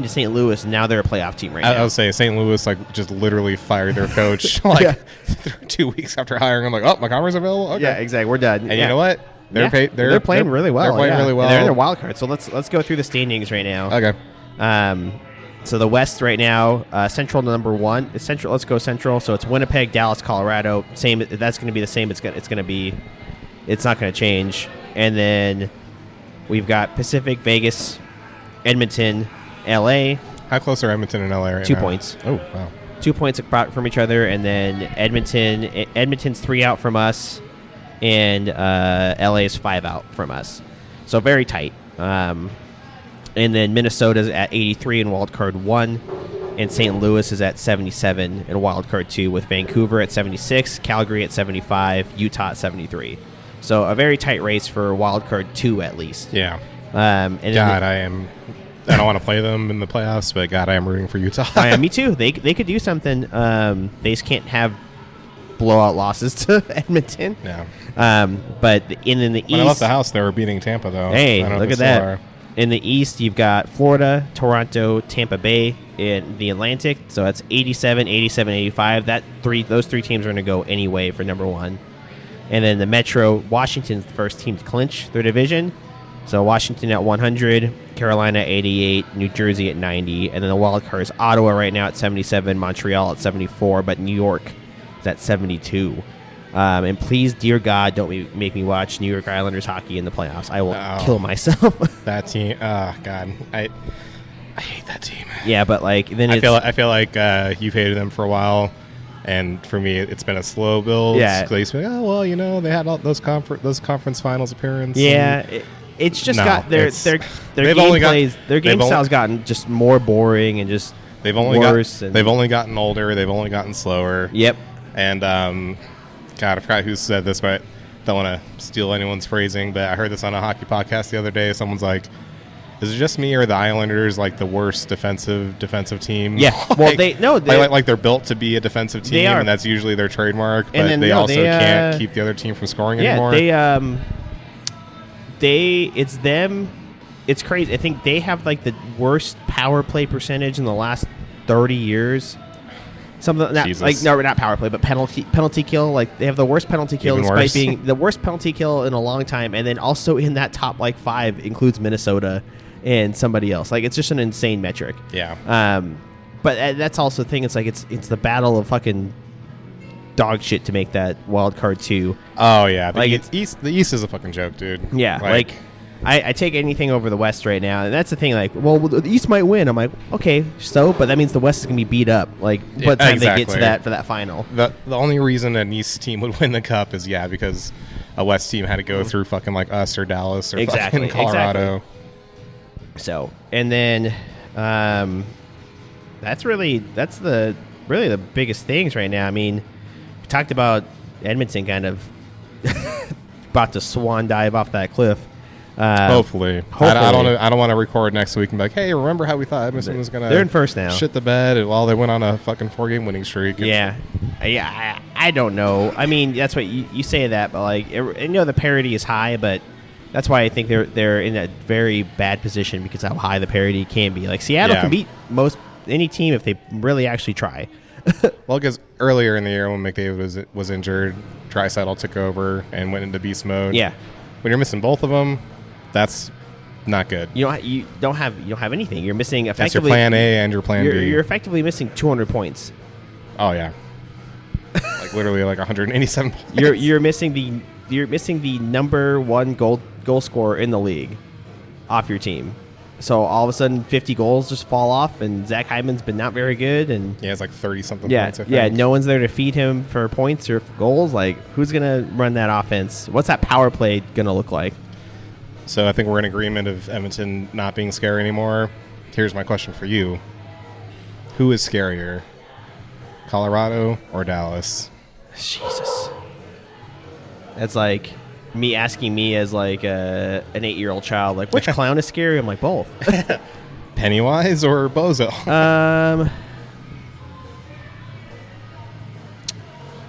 Speaker 2: St. Louis, and now they're a playoff team right now.
Speaker 1: I would say St. Louis just literally fired their coach 2 weeks after hiring him. Like, oh, Montgomery's available. Okay.
Speaker 2: Yeah, exactly. We're done.
Speaker 1: And you know what? They're
Speaker 2: playing really well.
Speaker 1: They're playing really well.
Speaker 2: They're in their wild card. So let's go through the standings right now.
Speaker 1: Okay.
Speaker 2: So the West right now, Central number 1. It's Central. Let's go Central. So it's Winnipeg, Dallas, Colorado. Same. That's going to be the same. It's not going to change. And then we've got Pacific, Vegas, Edmonton, LA.
Speaker 1: How close are Edmonton and LA right now?
Speaker 2: 2 points.
Speaker 1: Oh, wow.
Speaker 2: 2 points apart from each other, and then Edmonton's 3 out from us, and LA is 5 out from us. So very tight. And then Minnesota's at 83 in wild card 1, and St. Louis is at 77 in wild card 2, with Vancouver at 76, Calgary at 75, Utah at 73. So a very tight race for wild card 2 at least.
Speaker 1: Yeah.
Speaker 2: And
Speaker 1: I don't want to play them in the playoffs, but God, I am rooting for Utah.
Speaker 2: Me too. They could do something. They just can't have blowout losses to Edmonton.
Speaker 1: Yeah.
Speaker 2: But in the East,
Speaker 1: when I left the house, they were beating Tampa though.
Speaker 2: Hey, look at that. In the East, you've got Florida, Toronto, Tampa Bay in the Atlantic. So that's 87, 87, 85. Those three teams are going to go anyway for number 1. And then the Metro, Washington's the first team to clinch their division. So Washington at 100, Carolina at 88, New Jersey at 90, and then the wild card is Ottawa right now at 77, Montreal at 74, but New York is at 72. And please, dear God, don't make me watch New York Islanders hockey in the playoffs. I will kill myself.
Speaker 1: That team, God, I hate that team.
Speaker 2: Yeah, but then
Speaker 1: I feel like you've hated them for a while. And for me, it's been a slow build.
Speaker 2: Yeah.
Speaker 1: They used to be like, oh, well, they had all those conference finals appearances.
Speaker 2: Yeah, it's just got their game style's gotten just more boring and just worse.
Speaker 1: They've only gotten older. They've only gotten slower.
Speaker 2: Yep.
Speaker 1: And God, I forgot who said this, but I don't want to steal anyone's phrasing. But I heard this on a hockey podcast the other day. Someone's like, "Is it just me or the Islanders like the worst defensive team?"
Speaker 2: Yeah. Well,
Speaker 1: they're built to be a defensive team, and that's usually their trademark. But they also can't keep the other team from scoring anymore.
Speaker 2: It's them. It's crazy. I think they have the worst power play percentage in the last 30 years. Something not power play, but penalty kill. They have the worst penalty kill, despite being the worst penalty kill in a long time. And then also in that top 5 includes Minnesota and somebody else. It's just an insane metric.
Speaker 1: Yeah.
Speaker 2: But that's also the thing. It's it's the battle of fucking dog shit to make that wild card 2.
Speaker 1: Oh yeah, the East is a fucking joke, dude.
Speaker 2: Yeah, I take anything over the West right now, and that's the thing. The East might win. I'm like, okay, but that means the West is gonna be beat up. By the time they get to that final.
Speaker 1: The only reason an East team would win the cup is because a West team had to go through fucking us or Dallas or fucking Colorado.
Speaker 2: Exactly. So, and then that's the biggest things right now. I mean, we talked about Edmonton kind of about to swan dive off that cliff.
Speaker 1: Hopefully. I don't want to record next week and be like, hey, remember how we thought Edmonton was gonna?
Speaker 2: They're in first now.
Speaker 1: Shit the bed while they went on a fucking 4-game winning streak.
Speaker 2: I don't know. I mean, that's what you say that, but the parity is high, but that's why I think they're in a very bad position because of how high the parity can be. Seattle can beat any team if they really actually try.
Speaker 1: Well, because earlier in the year when McDavid was injured, Draisaitl took over and went into beast mode.
Speaker 2: Yeah.
Speaker 1: When you're missing both of them, that's not good.
Speaker 2: You don't have anything. You're missing effectively.
Speaker 1: That's your plan A and your plan B.
Speaker 2: You're effectively missing 200 points.
Speaker 1: Oh yeah. Literally 187 points.
Speaker 2: You're missing the number 1 goal scorer in the league off your team. So all of a sudden 50 goals just fall off, and Zach Hyman's been not very good, and
Speaker 1: yeah, it's 30-something points, I think.
Speaker 2: Yeah, no one's there to feed him for points or goals. Who's gonna run that offense? What's that power play gonna look like?
Speaker 1: So I think we're in agreement of Edmonton not being scary anymore. Here's my question for you. Who is scarier, Colorado or Dallas?
Speaker 2: Jesus. That's me asking me as an 8-year-old child, which clown is scary? I'm both.
Speaker 1: Pennywise or Bozo?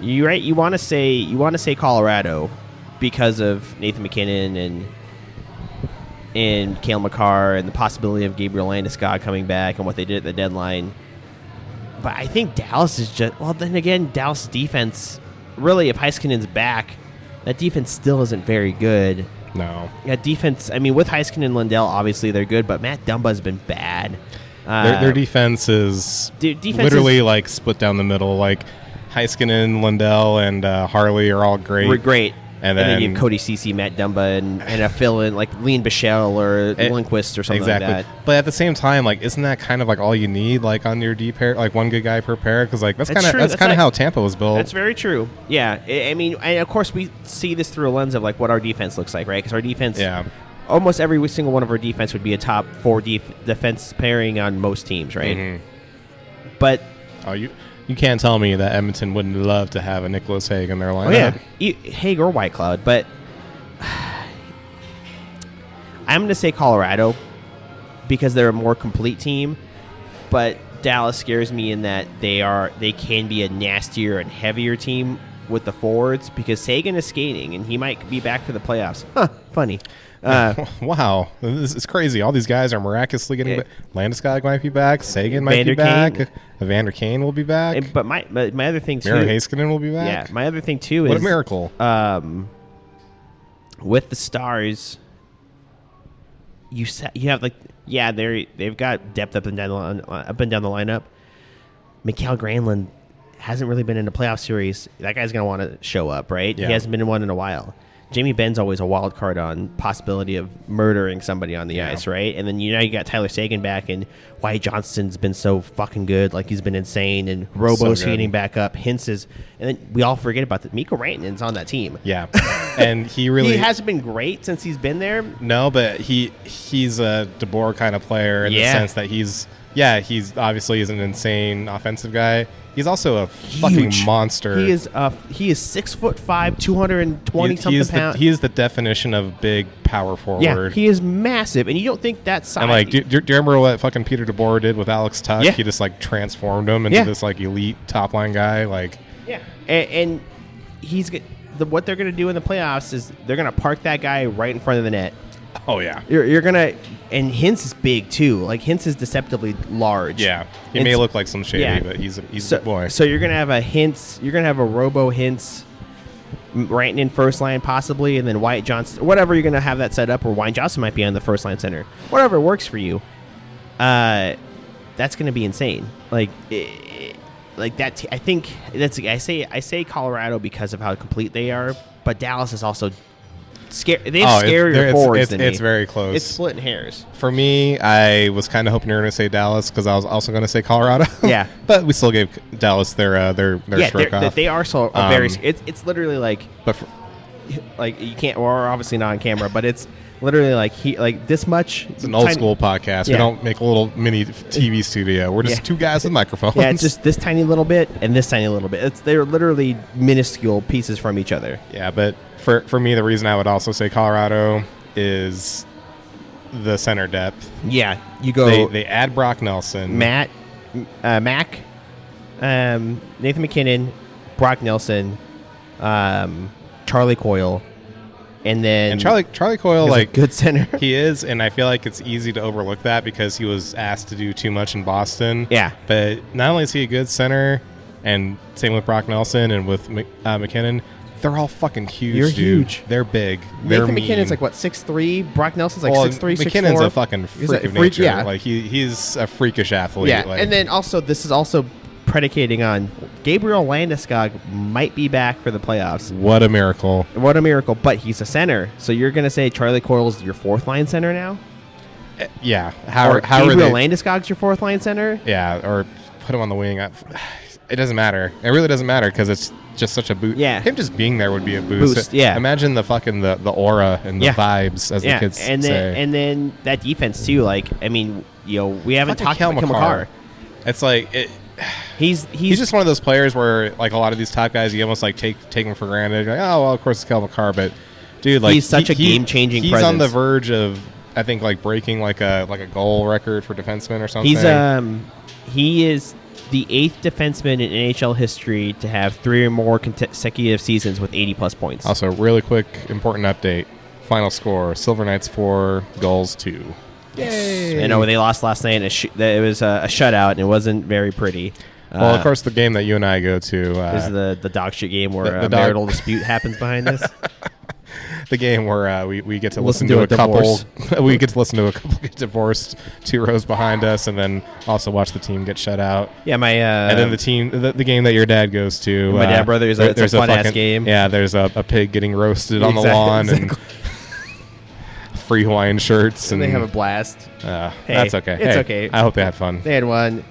Speaker 2: You're right. You want to say Colorado because of Nathan McKinnon and Cale Makar and the possibility of Gabriel Landeskog coming back and what they did at the deadline. But I think Dallas is just... Well, then again, Dallas' defense... Really, if Heiskanen's back, that defense still isn't very good.
Speaker 1: No.
Speaker 2: That defense... I mean, with Heiskanen and Lindell, obviously they're good, but Matt Dumba's been bad.
Speaker 1: Their defense is literally like split down the middle. Like Heiskanen, Lindell, and Harley are all great.
Speaker 2: We're great.
Speaker 1: And then
Speaker 2: you have Cody Ceci, Matt Dumba, and a fill-in like Lean Bichelle or Lindquist or something like that.
Speaker 1: But at the same time, like, isn't that kind of like all you need, like on your D pair, like one good guy per pair? Because like that's kind of how Tampa was built.
Speaker 2: That's very true. Yeah, I mean, and of course we see this through a lens of like what our defense looks like, right? Because our defense, almost every single one of our defense would be a top 4 defense pairing on most teams, right?
Speaker 1: Mm-hmm.
Speaker 2: But
Speaker 1: you can't tell me that Edmonton wouldn't love to have a Nicholas Hague in their lineup.
Speaker 2: Oh, yeah. Hague or Whitecloud. But I'm going to say Colorado because they're a more complete team. But Dallas scares me in that they can be a nastier and heavier team with the forwards because Sagan is skating and he might be back for the playoffs. Huh, funny.
Speaker 1: Wow, this is crazy. All these guys are miraculously getting back. Landeskog might be back. Sagan might be back. Evander Kane will be back.
Speaker 2: But my other thing too,
Speaker 1: Miro Heiskanen will be back.
Speaker 2: Yeah, my other thing too is
Speaker 1: what a miracle.
Speaker 2: With the Stars, you have like they've got depth up and down the lineup. Mikael Granlund hasn't really been in a playoff series. That guy's gonna want to show up, right? Yeah. He hasn't been in one in a while. Jamie Benn's always a wild card on possibility of murdering somebody on the ice, right? And then you got Tyler Sagan back, and Wyatt Johnston's been so fucking good, like he's been insane, and Robo's getting back up. Hintz is, and then we all forget about that. Mikko Rantanen's on that team.
Speaker 1: Yeah, and he hasn't
Speaker 2: been great since he's been there.
Speaker 1: No, but he's a DeBoer kind of player in the sense that he's obviously is an insane offensive guy. He's also a fucking monster.
Speaker 2: He is 6'5", 220 something pounds.
Speaker 1: He is the definition of big power forward.
Speaker 2: Yeah, he is massive, and you don't think that size.
Speaker 1: And like, do you remember what fucking Peter DeBoer did with Alex Tuch? Yeah. He just like transformed him into this like elite top line guy. Like,
Speaker 2: yeah, and what they're gonna do in the playoffs is they're gonna park that guy right in front of the net.
Speaker 1: Oh yeah,
Speaker 2: you're gonna, and Hintz is big too. Like Hintz is deceptively large.
Speaker 1: Yeah, he may look like some shady, but he's a big boy.
Speaker 2: So you're gonna have a Hintz, you're gonna have a Robo Hintz, Rantanen first line possibly, and then Wyatt Johnston, whatever you're gonna have that set up, or Wyatt Johnston might be on the first line center. Whatever works for you. That's gonna be insane. Like that. I think that's. I say Colorado because of how complete they are, but Dallas is also. They have scarier forwards than me.
Speaker 1: It's very close.
Speaker 2: It's splitting hairs.
Speaker 1: For me, I was kind of hoping you were going to say Dallas because I was also going to say Colorado.
Speaker 2: Yeah,
Speaker 1: but we still gave Dallas their stroke off.
Speaker 2: They are so very. It's literally like, like you can't. Or obviously not on camera, but it's literally like this much.
Speaker 1: It's an old school podcast. Yeah. We don't make a little mini TV studio. We're just two guys with microphones.
Speaker 2: Yeah, it's just this tiny little bit and this tiny little bit. They're literally minuscule pieces from each other.
Speaker 1: Yeah, but. For me, the reason I would also say Colorado is the center depth.
Speaker 2: Yeah, you go.
Speaker 1: They add Brock Nelson,
Speaker 2: Mac, Nathan McKinnon, Brock Nelson, Charlie Coyle, and
Speaker 1: Charlie Coyle, like
Speaker 2: a good center.
Speaker 1: He is, and I feel like it's easy to overlook that because he was asked to do too much in Boston.
Speaker 2: Yeah,
Speaker 1: but not only is he a good center, and same with Brock Nelson and with McKinnon. They're all fucking huge,
Speaker 2: You're
Speaker 1: dude.
Speaker 2: huge.
Speaker 1: They're big.
Speaker 2: Nathan McKinnon's like, what, 6'3"? Brock Nelson's like 6'3", 6'4".
Speaker 1: McKinnon's a fucking freak of nature.
Speaker 2: Yeah.
Speaker 1: Like, he's a freakish athlete.
Speaker 2: Yeah,
Speaker 1: like,
Speaker 2: and then also, this is also predicating on Gabriel Landeskog might be back for the playoffs.
Speaker 1: What a miracle.
Speaker 2: What a miracle. But he's a center. So you're going to say Charlie Coyle's your fourth line center now?
Speaker 1: Yeah.
Speaker 2: Gabriel Landeskog's your fourth line center?
Speaker 1: Yeah, or put him on the wing. It doesn't matter. It really doesn't matter because it's just such a boost.
Speaker 2: Yeah.
Speaker 1: Him just being there would be a boost.
Speaker 2: Yeah.
Speaker 1: Imagine the fucking the aura and the vibes, as the kids say.
Speaker 2: And then that defense too. Like, I mean, we haven't talked about Cale Makar.
Speaker 1: It's like
Speaker 2: he's
Speaker 1: just one of those players where like a lot of these top guys, you almost like take him for granted. You're like, oh well, of course it's Cale Makar, but dude, like
Speaker 2: he's such a game changing.
Speaker 1: He's
Speaker 2: presence.
Speaker 1: on the verge of, I think, like breaking like a goal record for defensemen or something.
Speaker 2: He is the 8th defenseman in NHL history to have 3 or more consecutive seasons with 80-plus points.
Speaker 1: Also, really quick, important update. Final score: Silver Knights 4, Gulls 2.
Speaker 2: Yay! I know they lost last night. And it was a shutout, and it wasn't very pretty.
Speaker 1: Well, of course, the game that you and I go to
Speaker 2: is the dog shit game where
Speaker 1: the
Speaker 2: marital dispute happens behind this.
Speaker 1: The game where we get to listen to a couple. We get to listen to a couple get divorced 2 rows behind us, and then also watch the team get shut out.
Speaker 2: Yeah,
Speaker 1: and then the game that your dad goes to.
Speaker 2: My dad brother is it's a fun ass game.
Speaker 1: Yeah, there's a pig getting roasted on the lawn and free Hawaiian shirts, and
Speaker 2: they have a blast.
Speaker 1: Hey, that's okay.
Speaker 2: It's okay.
Speaker 1: I hope they had fun.
Speaker 2: They had one.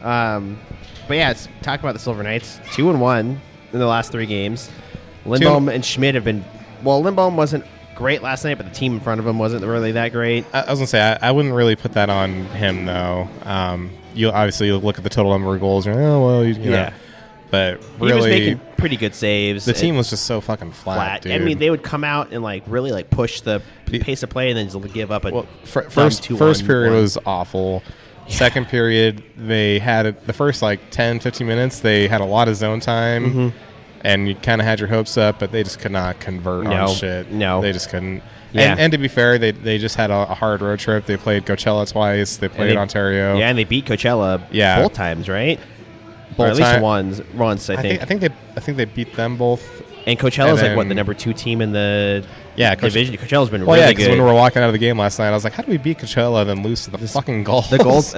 Speaker 2: But yeah, let's talk about the Silver Knights. 2-1 in the last 3 games. Lindholm and Schmidt have been. Well, Lindholm wasn't great last night, but the team in front of him wasn't really that great.
Speaker 1: I was gonna say I wouldn't really put that on him though. You obviously look at the total number of goals, and you know, but really,
Speaker 2: he was making pretty good saves.
Speaker 1: The team was just so fucking flat. Dude.
Speaker 2: I mean, they would come out and really push the pace of play, and then just give up a
Speaker 1: first period was awful. Yeah. Second period, they had the first 10-15 minutes. They had a lot of zone time. And you kind of had your hopes up, but they just could not convert on shit.
Speaker 2: No.
Speaker 1: They just couldn't.
Speaker 2: Yeah.
Speaker 1: And to be fair, they just had a hard road trip. They played Coachella twice. They played Ontario.
Speaker 2: Yeah, and they beat Coachella both times, right? Or at least once, I think.
Speaker 1: I think they beat them both.
Speaker 2: And Coachella's the number 2 team in the division. Coachella's been really good.
Speaker 1: When we were walking out of the game last night, I was like, how do we beat Coachella and then lose to the fucking Gulls?
Speaker 2: The Gulls,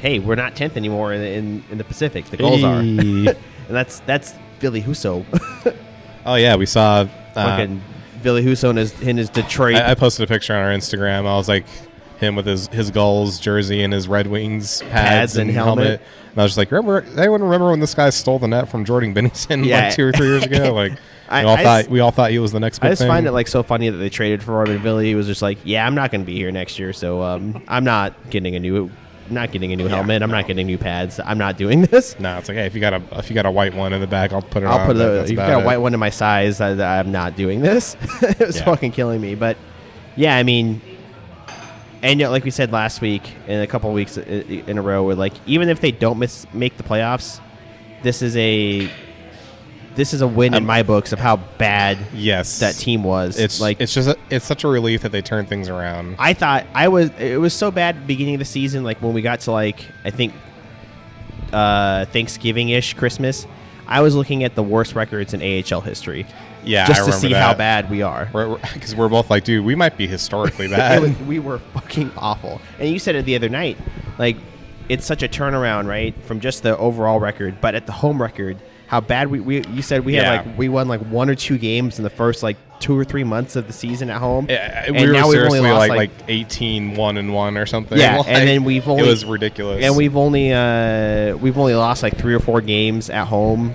Speaker 2: hey, we're not 10th anymore in the Pacific. The Gulls are. And that's Billy Husso.
Speaker 1: Oh, yeah, we saw
Speaker 2: fucking Billy Husso in his Detroit.
Speaker 1: I posted a picture on our Instagram. I was like, him with his Gulls jersey and his Red Wings pads and helmet. And I was just like, anyone remember when this guy stole the net from Jordan Binnington 2 or 3 years ago? We all thought he was the next big thing.
Speaker 2: I just find it so funny that they traded for him, and Billy. He was just like, yeah, I'm not going to be here next year, so I'm not getting a new helmet. I'm not getting new pads. I'm not doing this.
Speaker 1: No, it's like, hey, if you got a white one in the back, I'll put it on.
Speaker 2: If you got a white one in my size, I'm not doing this. It was fucking killing me. But yeah, I mean, and like we said last week and a couple of weeks in a row, we're even if they don't make the playoffs, this is a win in my books of how bad that team was.
Speaker 1: It's such a relief that they turned things around.
Speaker 2: I thought it was so bad at the beginning of the season, when we got to I think Thanksgiving-ish, Christmas. I was looking at the worst records in AHL history.
Speaker 1: Yeah,
Speaker 2: just to see how bad we are.
Speaker 1: Because we're both like, dude, we might be historically bad.
Speaker 2: We were fucking awful. And you said it the other night, it's such a turnaround, right, from just the overall record, but at the home record, how bad you said we had we won 1 or 2 games in the first 2 or 3 months of the season at home.
Speaker 1: Yeah, we were seriously like 18-1-1 or something.
Speaker 2: Yeah, and then it
Speaker 1: was ridiculous.
Speaker 2: And we've only lost 3 or 4 games at home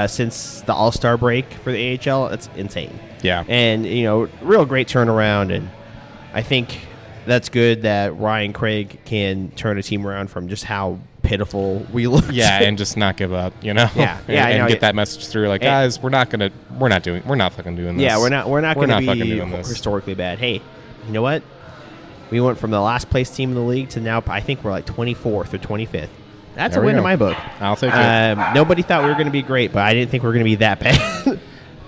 Speaker 2: since the All-Star break for the AHL. It's insane.
Speaker 1: Yeah,
Speaker 2: and real great turnaround, and I think that's good that Ryan Craig can turn a team around from just how pitiful we look.
Speaker 1: Yeah, and just not give up, and get that message through, guys, we're not fucking doing this.
Speaker 2: Yeah, we're not going to be historically bad. Hey, you know what? We went from the last place team in the league to now I think we're 24th or 25th. That's a win in my book.
Speaker 1: I'll take it.
Speaker 2: Nobody thought we were going to be great, but I didn't think we were going to be that bad.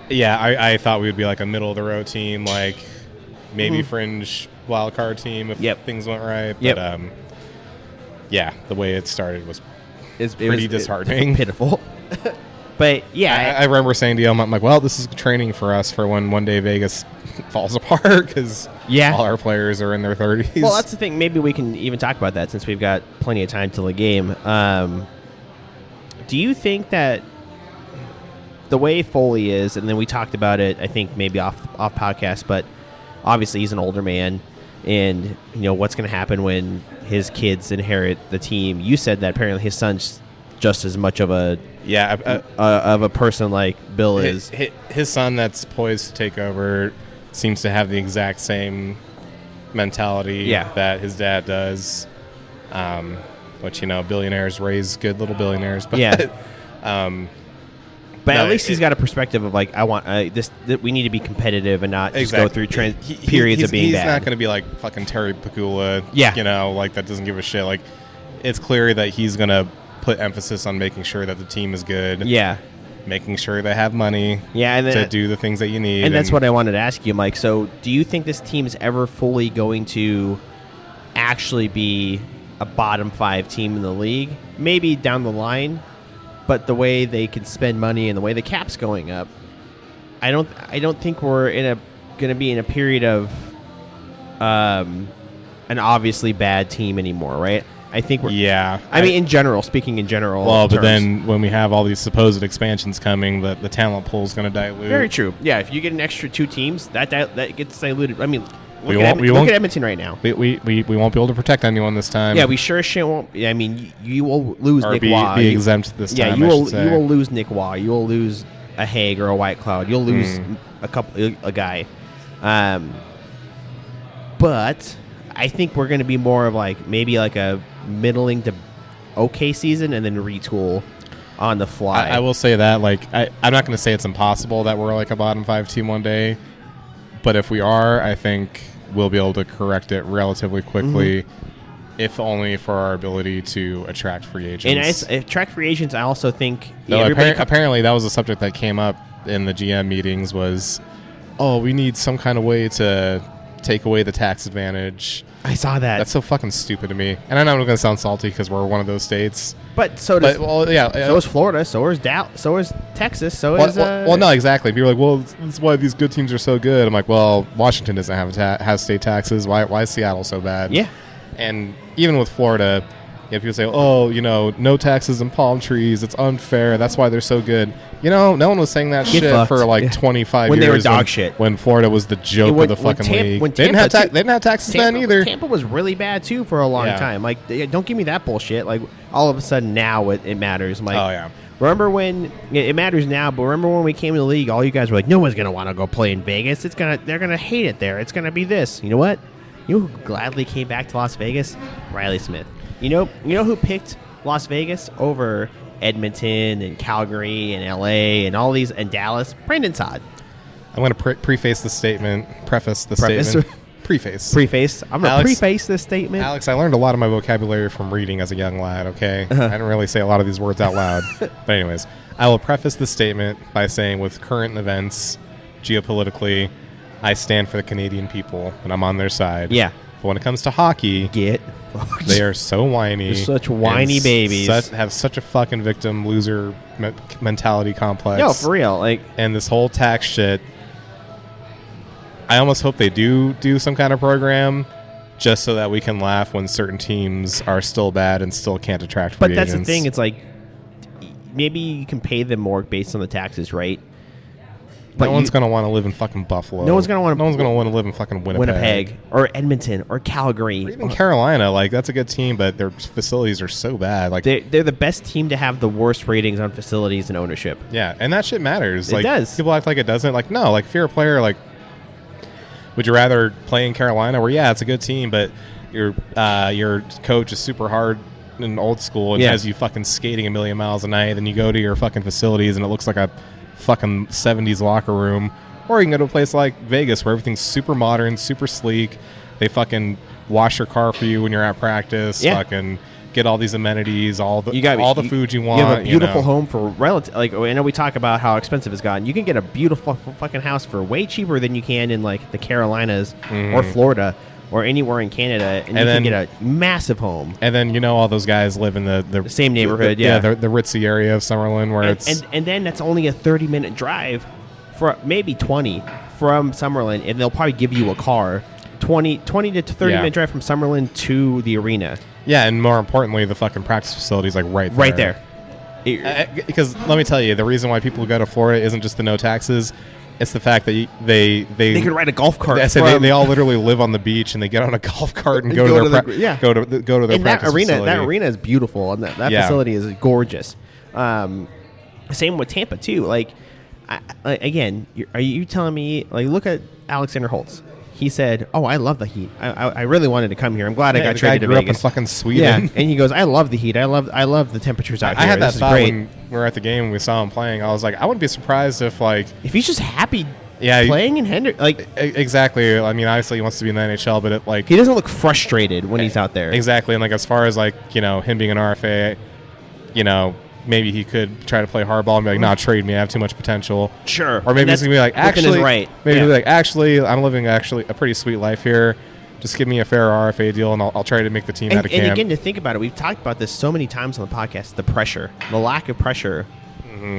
Speaker 1: Yeah, I thought we would be a middle of the road team, maybe fringe wild card team if things went right. But yeah, the way it started was pretty disheartening.
Speaker 2: Pitiful. But yeah,
Speaker 1: I remember saying to you, I'm like, well, this is training for us for when one day Vegas falls apart because all our players are in their 30s.
Speaker 2: Well, that's the thing. Maybe we can even talk about that since we've got plenty of time till the game. Do you think that the way Foley is, and then we talked about it, I think maybe off podcast, but obviously he's an older man, and what's going to happen when his kids inherit the team? You said that apparently his son's just as much of a of a person like Bill is.
Speaker 1: His son that's poised to take over seems to have the exact same mentality that his dad does. Which billionaires raise good little billionaires, but
Speaker 2: but at least he's got a perspective of I want this. We need to be competitive and not just go through periods of being bad.
Speaker 1: He's not going to be like fucking Terry Pagula. That doesn't give a shit. It's clear that he's going to put emphasis on making sure that the team is good.
Speaker 2: Yeah,
Speaker 1: making sure they have money to do the things that you need.
Speaker 2: And that's what I wanted to ask you, Mike. So do you think this team is ever fully going to actually be a bottom 5 team in the league? Maybe down the line, but the way they can spend money and the way the cap's going up, I don't think we're going to be in a period of an obviously bad team anymore, right? I think we're...
Speaker 1: Yeah.
Speaker 2: I mean, in general, speaking in general
Speaker 1: Well,
Speaker 2: terms.
Speaker 1: but then when we have all these supposed expansions coming, the talent pool is going to dilute.
Speaker 2: Very true. Yeah, if you get an extra 2 teams, that gets diluted. I mean, look at Edmonton right now.
Speaker 1: We won't be able to protect anyone this time.
Speaker 2: Yeah, we sure as shit won't. I mean, you will lose
Speaker 1: or
Speaker 2: Nick
Speaker 1: be
Speaker 2: Waugh.
Speaker 1: be exempt this time.
Speaker 2: Yeah, you will lose Nick Waugh. You will lose a Haig or a White Cloud. You'll lose a guy. But I think we're going to be more of maybe a middling to okay season and then retool on the fly.
Speaker 1: I will say that I'm not going to say it's impossible that we're a bottom 5 team one day, but if we are, I think we'll be able to correct it relatively quickly, if only for our ability to attract free agents.
Speaker 2: And attract free agents, I also think...
Speaker 1: apparently that was a subject that came up in the GM meetings was, we need some kind of way to take away the tax advantage.
Speaker 2: I saw that.
Speaker 1: That's so fucking stupid to me. And I know I'm going to sound salty because we're one of those states.
Speaker 2: But so does... So is Florida, so is Dallas, so is Texas, so is...
Speaker 1: Well, no, exactly. People are like, well, that's why these good teams are so good. I'm like, well, Washington doesn't have state taxes. Why is Seattle so bad?
Speaker 2: Yeah.
Speaker 1: And even with Florida, people say, no taxes and palm trees. It's unfair. That's why they're so good. No one was saying that for 25 years.
Speaker 2: When they were dog shit.
Speaker 1: When Florida was the joke of the fucking league. They didn't have taxes then either.
Speaker 2: Tampa was really bad, too, for a long time. Don't give me that bullshit. All of a sudden now it matters. I'm like, remember when... It matters now, but remember when we came to the league, all you guys were like, no one's going to want to go play in Vegas. They're going to hate it there. It's going to be this. You know what? You know who gladly came back to Las Vegas? Riley Smith. You know who picked Las Vegas over Edmonton and Calgary and LA and all these and Dallas? Brandon Todd.
Speaker 1: I'm going to preface the statement. Preface the statement. Preface.
Speaker 2: I'm going to preface this statement.
Speaker 1: Alex, I learned a lot of my vocabulary from reading as a young lad, okay? I didn't really say a lot of these words out loud. But anyways, I will preface the statement by saying with current events, geopolitically, I stand for the Canadian people, and I'm on their side.
Speaker 2: Yeah.
Speaker 1: But when it comes to hockey, they are so whiny.
Speaker 2: They're such whiny babies.
Speaker 1: Have such a fucking victim loser mentality complex.
Speaker 2: No, for real.
Speaker 1: And this whole tax shit, I almost hope they do some kind of program just so that we can laugh when certain teams are still bad and still can't attract free agents.
Speaker 2: But that's the thing. It's maybe you can pay them more based on the taxes, right?
Speaker 1: But no one's going to want to live in fucking Buffalo.
Speaker 2: No one's going to
Speaker 1: want to live in fucking Winnipeg.
Speaker 2: Or Edmonton or Calgary.
Speaker 1: Or even Carolina. That's a good team, but their facilities are so bad.
Speaker 2: They're the best team to have the worst ratings on facilities and ownership.
Speaker 1: Yeah, and that shit matters.
Speaker 2: It does.
Speaker 1: People act like it doesn't. No, if you're a player, would you rather play in Carolina where, it's a good team, but your coach is super hard and old school and has you fucking skating a million miles a night, then you go to your fucking facilities and it looks like a fucking 70s locker room, or you can go to a place like Vegas where everything's super modern, super sleek. They fucking wash your car for you when you're at practice. Fucking get all these amenities, all the food you want.
Speaker 2: You have a beautiful home for relative. I know we talk about how expensive it's gotten. You can get a beautiful fucking house for way cheaper than you can in the Carolinas or Florida or anywhere in Canada, and you can get a massive home.
Speaker 1: And then all those guys live in the
Speaker 2: same neighborhood,
Speaker 1: the ritzy area of Summerlin, where
Speaker 2: and then that's only a 30-minute drive, for maybe 20 from Summerlin, and they'll probably give you a car. 20 to 30-minute drive from Summerlin to the arena. Yeah,
Speaker 1: and more importantly, the fucking practice facilities right there. Because let me tell you, the reason why people go to Florida isn't just the no taxes. It's the fact that they
Speaker 2: could ride a golf cart.
Speaker 1: They all literally live on the beach and they get on a golf cart and go to their practice
Speaker 2: arena.
Speaker 1: Facility.
Speaker 2: That arena is beautiful, and that facility is gorgeous. Same with Tampa too. Again, are you telling me look at Alexander Holtz? He said, I love the heat. I really wanted to come here. I'm glad I got traded to Vegas.
Speaker 1: Grew up in fucking Sweden.
Speaker 2: Yeah, and he goes, I love the heat. I love the temperatures out here.
Speaker 1: I had that thought when we were at the game and we saw him playing. I was like, I wouldn't be surprised if
Speaker 2: he's just happy playing in Hendrick.
Speaker 1: Exactly. I mean, obviously he wants to be in the NHL, but
Speaker 2: he doesn't look frustrated when he's out there.
Speaker 1: Exactly. And as far as him being an RFA, maybe he could try to play hardball and be like, "Nah, trade me. I have too much potential."
Speaker 2: Sure.
Speaker 1: Or maybe he's gonna be like, "Actually,
Speaker 2: right.
Speaker 1: maybe he'll be like, actually, I'm living a pretty sweet life here. Just give me a fair RFA deal, and I'll try to make the team out of camp."
Speaker 2: And again, to think about it, we've talked about this so many times on the podcast, the pressure, the lack of pressure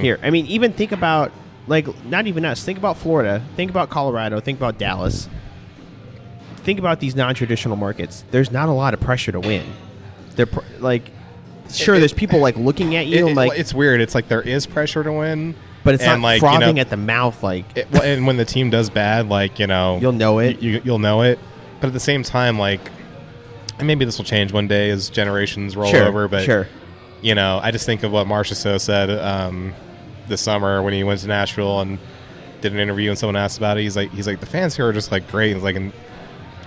Speaker 2: here. I mean, even think about, like, not even us. Think about Florida. Think about Colorado. Think about Dallas. Think about these non-traditional markets. There's not a lot of pressure to win. They're there's people like looking at you and like
Speaker 1: it's weird. It's like there is pressure to win,
Speaker 2: but it's not
Speaker 1: like,
Speaker 2: frothing at the mouth. Like,
Speaker 1: and when the team does bad, like,
Speaker 2: you'll know it.
Speaker 1: You'll know it. But at the same time, like, and maybe this will change one day as generations roll over. But I just think of what Marchessault said this summer when he went to Nashville and did an interview, and someone asked about it. He's like the fans here are just like great. He's like, and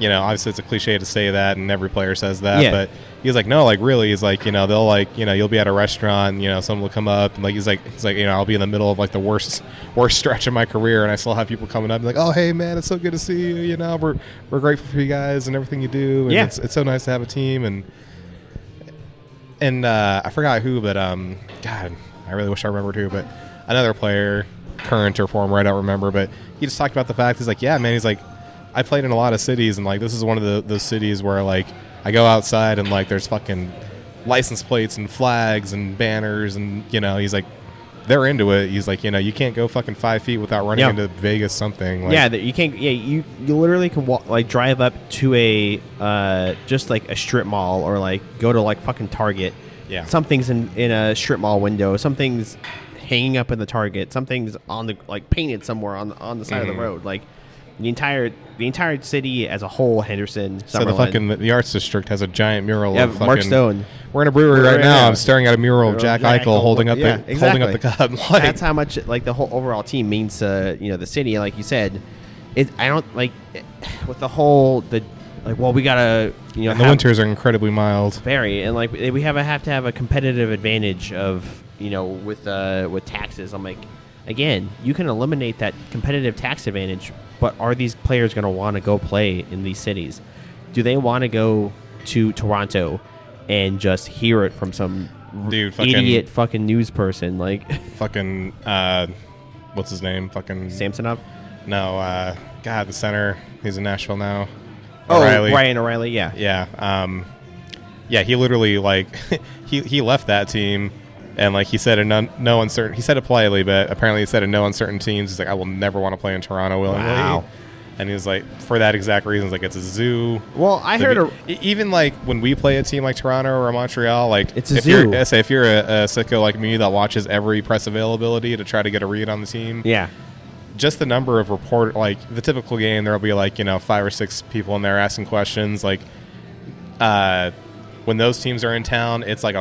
Speaker 1: obviously it's a cliche to say that, and every player says that, but he's like, no, like, really, he's like, they'll like, you'll be at a restaurant, someone will come up, and like, he's like, I'll be in the middle of like the worst stretch of my career, and I still have people coming up and like, oh, hey man, it's so good to see you, we're grateful for you guys and everything you do, and it's so nice to have a team, and I forgot who, but God, I really wish I remembered who, but another player, current or former, I don't remember, but he just talked about the fact, he's like, yeah, man, he's like, I played in a lot of cities, and like, this is one of those cities where like I go outside and like there's fucking license plates and flags and banners, and he's like, they're into it. He's like, you can't go fucking 5 feet without running into Vegas something. Like,
Speaker 2: you can't. Yeah, you literally can walk, like, drive up to a just like a strip mall, or like go to like fucking Target.
Speaker 1: Yeah,
Speaker 2: something's in a strip mall window. Something's hanging up in the Target. Something's on the, like, painted somewhere on the side of the road. Like, the entire city as a whole, Henderson, Summerlin.
Speaker 1: So the Arts District has a giant mural of fucking
Speaker 2: Mark Stone.
Speaker 1: We're in a brewery right now. I'm staring at a mural of Jack Eichel holding up the cup. Like,
Speaker 2: that's how much, like, the whole overall team means to the city. Like you said, I don't like with the whole we gotta
Speaker 1: the winters are incredibly mild.
Speaker 2: Very, and like we have to have a competitive advantage of with taxes. I'm like, again, you can eliminate that competitive tax advantage. But are these players going to want to go play in these cities? Do they want to go to Toronto and just hear it from some idiot fucking news person? Like,
Speaker 1: fucking, what's his name? Fucking
Speaker 2: Samsonov?
Speaker 1: No, God, the center. He's in Nashville now.
Speaker 2: O'Reilly. Ryan O'Reilly, yeah.
Speaker 1: Yeah. Yeah, he literally, like, he left that team. And like he said, no uncertain. He said it politely, but apparently he said in no uncertain teams. He's like, I will never want to play in Toronto willingly.
Speaker 2: Wow.
Speaker 1: And he's like, for that exact reason, like, it's a zoo.
Speaker 2: Well, I heard
Speaker 1: even like when we play a team like Toronto or Montreal, like,
Speaker 2: it's a zoo.
Speaker 1: If you're a sicko like me that watches every press availability to try to get a read on the team, just the number of the typical game, there'll be like 5 or 6 people in there asking questions. Like, when those teams are in town, it's like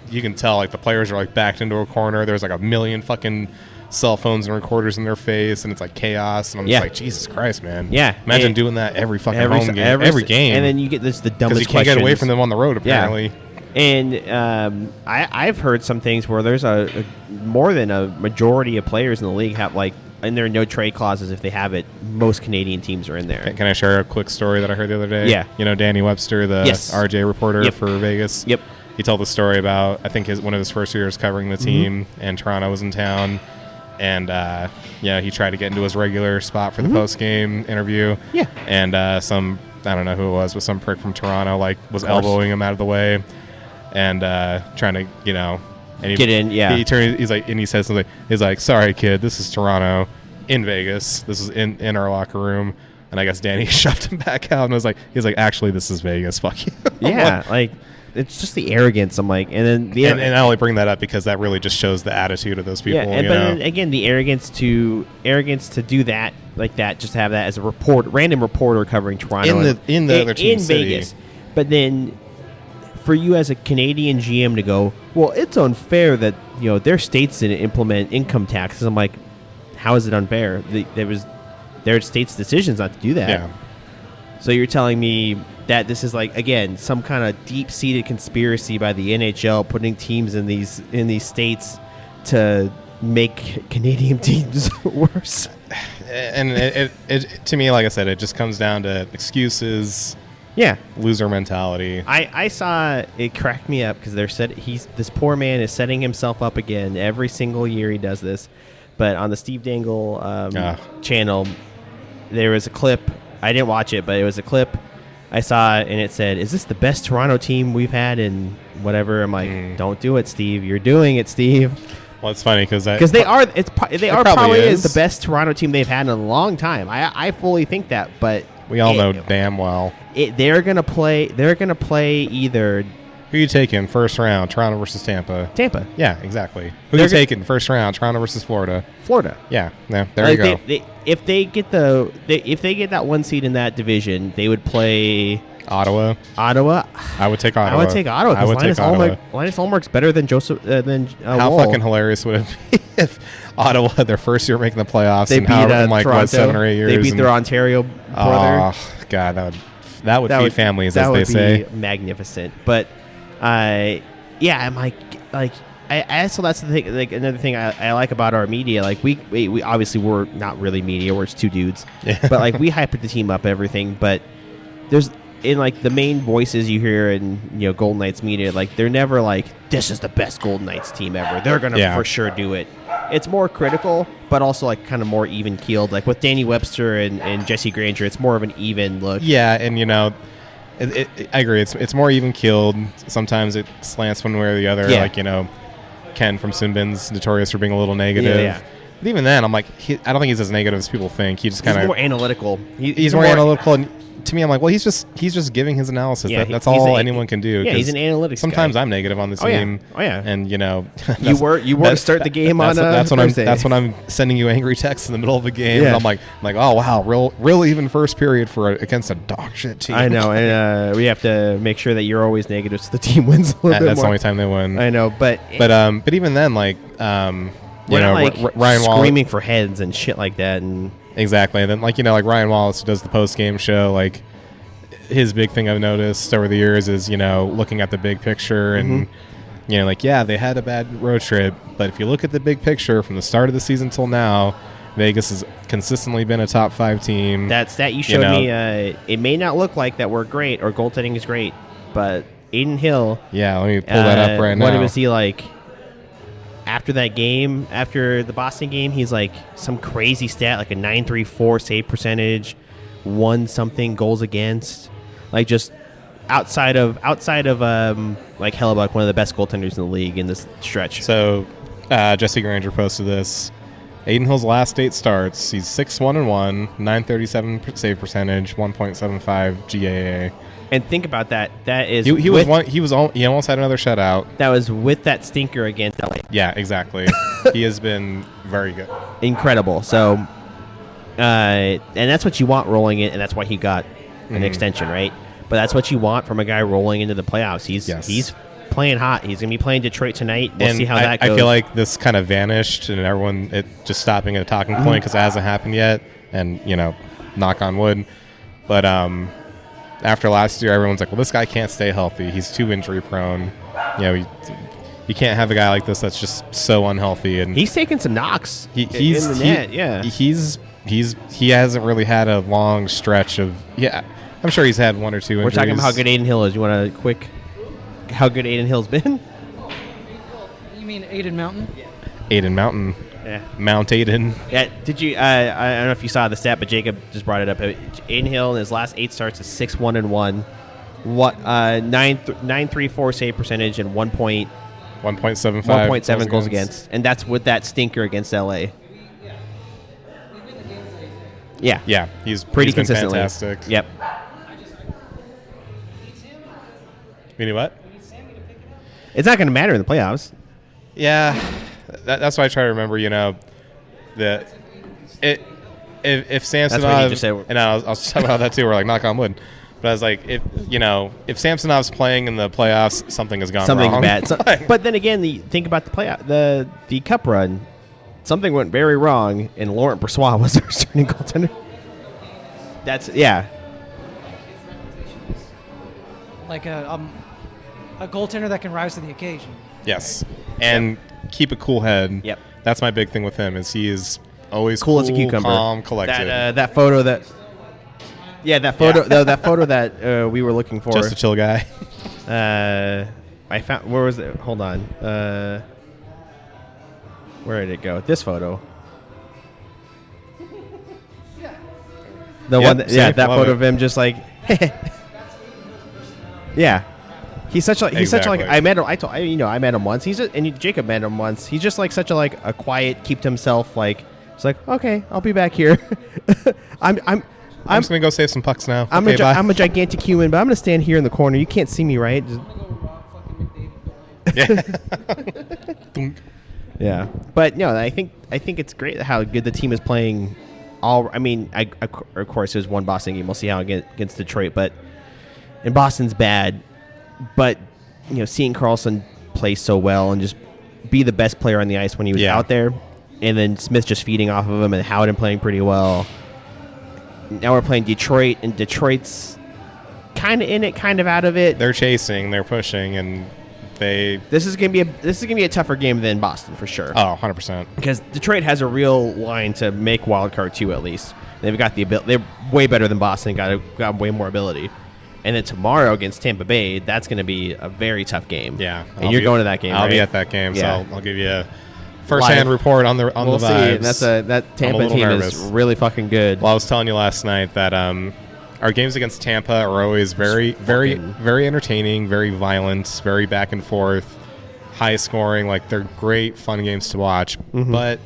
Speaker 1: you can tell, like, the players are like backed into a corner. There's like a million fucking cell phones and recorders in their face, and it's like chaos. And I'm just like, Jesus Christ, man.
Speaker 2: Yeah.
Speaker 1: Imagine doing that every fucking home game, every game.
Speaker 2: And then you get the dumbest questions.
Speaker 1: Because you can't get away from them on the road, apparently.
Speaker 2: Yeah. And I've heard some things where there's a more than a majority of players in the league have, like, in their no trade clauses, if they have it, most Canadian teams are in there.
Speaker 1: Can I share a quick story that I heard the other day?
Speaker 2: Yeah.
Speaker 1: Danny Webster, the RJ reporter for Vegas.
Speaker 2: Yep.
Speaker 1: He told the story about, I think, one of his first years covering the team, and Toronto was in town, and he tried to get into his regular spot for the post-game interview. Yeah. And I don't know who it was, but some prick from Toronto was elbowing him out of the way, and trying to and
Speaker 2: get in. Yeah.
Speaker 1: He turned. He's like, and he says something. He's like, "Sorry, kid, this is Toronto, in Vegas. This is in our locker room." And I guess Danny shoved him back out and he's like, "Actually, this is Vegas. Fuck you."
Speaker 2: Yeah. like. It's just the arrogance. I'm like, and then
Speaker 1: and I only bring that up because that really just shows the attitude of those people.
Speaker 2: Yeah, but again, the arrogance to do that, like that, just have that as a random reporter covering Toronto
Speaker 1: in the other team's city.
Speaker 2: Vegas. But then, for you as a Canadian GM to go, well, it's unfair that their states didn't implement income taxes. I'm like, how is it unfair? There was their state's decisions not to do that.
Speaker 1: Yeah.
Speaker 2: So you're telling me that this is, like, again, some kind of deep-seated conspiracy by the NHL putting teams in these states to make Canadian teams worse?
Speaker 1: And it to me, like I said, it just comes down to excuses. loser mentality.
Speaker 2: I saw it cracked me up because this poor man is setting himself up again every single year he does this. But on the Steve Dangle channel, there was a clip. I didn't watch it, but it was a clip I saw, and it said, "Is this the best Toronto team we've had in whatever?" I'm like, "Don't do it, Steve. You're doing it, Steve."
Speaker 1: Well, it's funny because
Speaker 2: they are probably
Speaker 1: is
Speaker 2: the best Toronto team they've had in a long time. I fully think that, but
Speaker 1: we all know damn well
Speaker 2: they're gonna play. They're gonna play either.
Speaker 1: Who you taking first round? Toronto versus Tampa.
Speaker 2: Tampa.
Speaker 1: Yeah, exactly. Who you taking first round? Toronto versus Florida.
Speaker 2: Florida.
Speaker 1: Yeah. There you go.
Speaker 2: If they get that one seed in that division, they would play
Speaker 1: Ottawa. I would take Ottawa.
Speaker 2: I would take Ottawa because Linus Ullmark's better than Joseph
Speaker 1: How
Speaker 2: Woll.
Speaker 1: fucking hilarious would it be if Ottawa, their first year making the playoffs,
Speaker 2: they
Speaker 1: and
Speaker 2: beat Toronto,
Speaker 1: 7 or 8 years,
Speaker 2: they beat their Ontario brother.
Speaker 1: Oh God, that would feed families, as they say.
Speaker 2: That would be magnificent. But I'm so that's the thing. Like another thing I like about our media, like we obviously we're not really media, we're just two dudes, but like we hype the team up, everything. But there's in like the main voices you hear in Golden Knights media, like they're never like, this is the best Golden Knights team ever. They're gonna for sure do it. It's more critical, but also like kind of more even keeled. Like with Danny Webster and Jesse Granger, it's more of an even look.
Speaker 1: Yeah, and I agree. It's more even keeled. Sometimes it slants one way or the other.
Speaker 2: Yeah.
Speaker 1: Like Ken from Sinbin's notorious for being a little negative.
Speaker 2: Yeah.
Speaker 1: But even then, I'm like, I don't think he's as negative as people think. He just kind of
Speaker 2: more analytical.
Speaker 1: He's more analytical. And to me, I'm like, well, he's just giving his analysis.
Speaker 2: Yeah,
Speaker 1: that's all anyone can do.
Speaker 2: Yeah, he's an analytics
Speaker 1: Sometimes
Speaker 2: guy.
Speaker 1: I'm negative on the team.
Speaker 2: Oh yeah.
Speaker 1: And
Speaker 2: you were to start the game on
Speaker 1: that's when I'm sending you angry texts in the middle of the game.
Speaker 2: Yeah.
Speaker 1: And I'm like, oh wow, real even first period against a dog shit team.
Speaker 2: I know, and we have to make sure that you're always negative so the team wins a little bit
Speaker 1: That's
Speaker 2: more.
Speaker 1: the only time they win.
Speaker 2: I know, but
Speaker 1: even then, like
Speaker 2: we're not like
Speaker 1: Ryan
Speaker 2: screaming
Speaker 1: Wallace,
Speaker 2: for heads and shit like that. And
Speaker 1: exactly. And then like Ryan Wallace, who does the post game show, like his big thing I've noticed over the years is looking at the big picture and they had a bad road trip, but if you look at the big picture from the start of the season till now, Vegas has consistently been a top 5 team.
Speaker 2: That stat you showed me, it may not look like that we're great or goaltending is great, but Adin Hill.
Speaker 1: Yeah, let me pull that up right now.
Speaker 2: What was he like after that game, after the Boston game? He's like some crazy stat, like a .934 save percentage, 1-something goals against. Like just outside of like Hellebuck, one of the best goaltenders in the league in this stretch.
Speaker 1: So Jesse Granger posted this. Adin Hill's last 8 starts, he's 6-1-1, .937 save percentage, 1.75 GAA.
Speaker 2: And think about that. That is
Speaker 1: he almost had another shutout.
Speaker 2: That was with that stinker against LA.
Speaker 1: Yeah, exactly. He has been very good,
Speaker 2: incredible. So, and that's what you want rolling it, and that's why he got an extension, right? But that's what you want from a guy rolling into the playoffs. He's playing hot. He's going to be playing Detroit tonight. We'll see how that goes.
Speaker 1: I feel like this kind of vanished, and everyone just stopping at a talking point because it hasn't happened yet. And knock on wood. But after last year, everyone's like, well, this guy can't stay healthy. He's too injury prone. You can't have a guy like this that's just so unhealthy. And
Speaker 2: he's taking some knocks
Speaker 1: in
Speaker 2: the net. Yeah,
Speaker 1: he hasn't really had a long stretch of I'm sure he's had 1 or 2 injuries.
Speaker 2: We're talking about how good Adin Hill is. You want a quick how good Adin Hill's been?
Speaker 3: You mean Adin Mountain?
Speaker 1: Adin Mountain.
Speaker 2: Yeah.
Speaker 1: Mount Adin.
Speaker 2: Yeah. Did you? I don't know if you saw the stat, but Jacob just brought it up. Adin Hill in his last 8 starts is 6-1-1. 934 save percentage and 1.7 goals against, and that's with that stinker against LA. Yeah,
Speaker 1: he's
Speaker 2: pretty
Speaker 1: been
Speaker 2: consistently.
Speaker 1: Fantastic.
Speaker 2: Yep.
Speaker 1: You know what?
Speaker 2: It's not going to matter in the playoffs.
Speaker 1: Yeah, that's why I try to remember. That if Samsonov,
Speaker 2: that's what he just said.
Speaker 1: And I was talking about that too. We're like, knock on wood. But I was like, if Samsonov's playing in the playoffs, something has gone
Speaker 2: Something's
Speaker 1: wrong.
Speaker 2: bad. But then again, think about the Cup run. Something went very wrong, and Laurent Brossoit was our starting goaltender. That's
Speaker 3: like a goaltender that can rise to the occasion.
Speaker 1: Yes, and keep a cool head.
Speaker 2: Yep,
Speaker 1: that's my big thing with him. Is he is always
Speaker 2: cool as a cucumber,
Speaker 1: calm, collected.
Speaker 2: That photo that Yeah, that photo. That photo that we were looking for.
Speaker 1: Just a chill guy.
Speaker 2: I found. Where was it? Hold on. Where did it go? This photo. The one. That, yeah, that photo of him just like. Yeah. He's such like I met him. I met him once. Jacob met him once. He's just like such a quiet, keep to himself. Like it's like okay, I'll be back here. I'm
Speaker 1: just gonna go save some pucks now.
Speaker 2: I'm a gigantic human, but I'm gonna stand here in the corner. You can't see me, right?
Speaker 1: Yeah.
Speaker 2: Yeah, but no, I think it's great how good the team is playing. Of course, there's one Boston game. We'll see how it gets against Detroit, and Boston's bad. But seeing Karlsson play so well and just be the best player on the ice when he was out there, and then Smith just feeding off of him and Howden playing pretty well. Now we're playing Detroit, and Detroit's kind of in it, kind of out of it.
Speaker 1: They're chasing, they're pushing, and
Speaker 2: This is gonna be a tougher game than Boston for sure.
Speaker 1: Oh, 100%.
Speaker 2: Because Detroit has a real line to make wild card 2 at least. They've got the ability. They're way better than Boston. Got way more ability. And then tomorrow against Tampa Bay, that's going to be a very tough game.
Speaker 1: Yeah,
Speaker 2: and you're going to that game.
Speaker 1: I'll
Speaker 2: right?
Speaker 1: be at that game, so I'll give you a first-hand report on the
Speaker 2: we'll
Speaker 1: vibes.
Speaker 2: See. And that Tampa team
Speaker 1: nervous.
Speaker 2: is really fucking good.
Speaker 1: Well, I was telling you last night that our games against Tampa are always very, very, very entertaining, very violent, very back and forth, high scoring. Like they're great, fun games to watch, but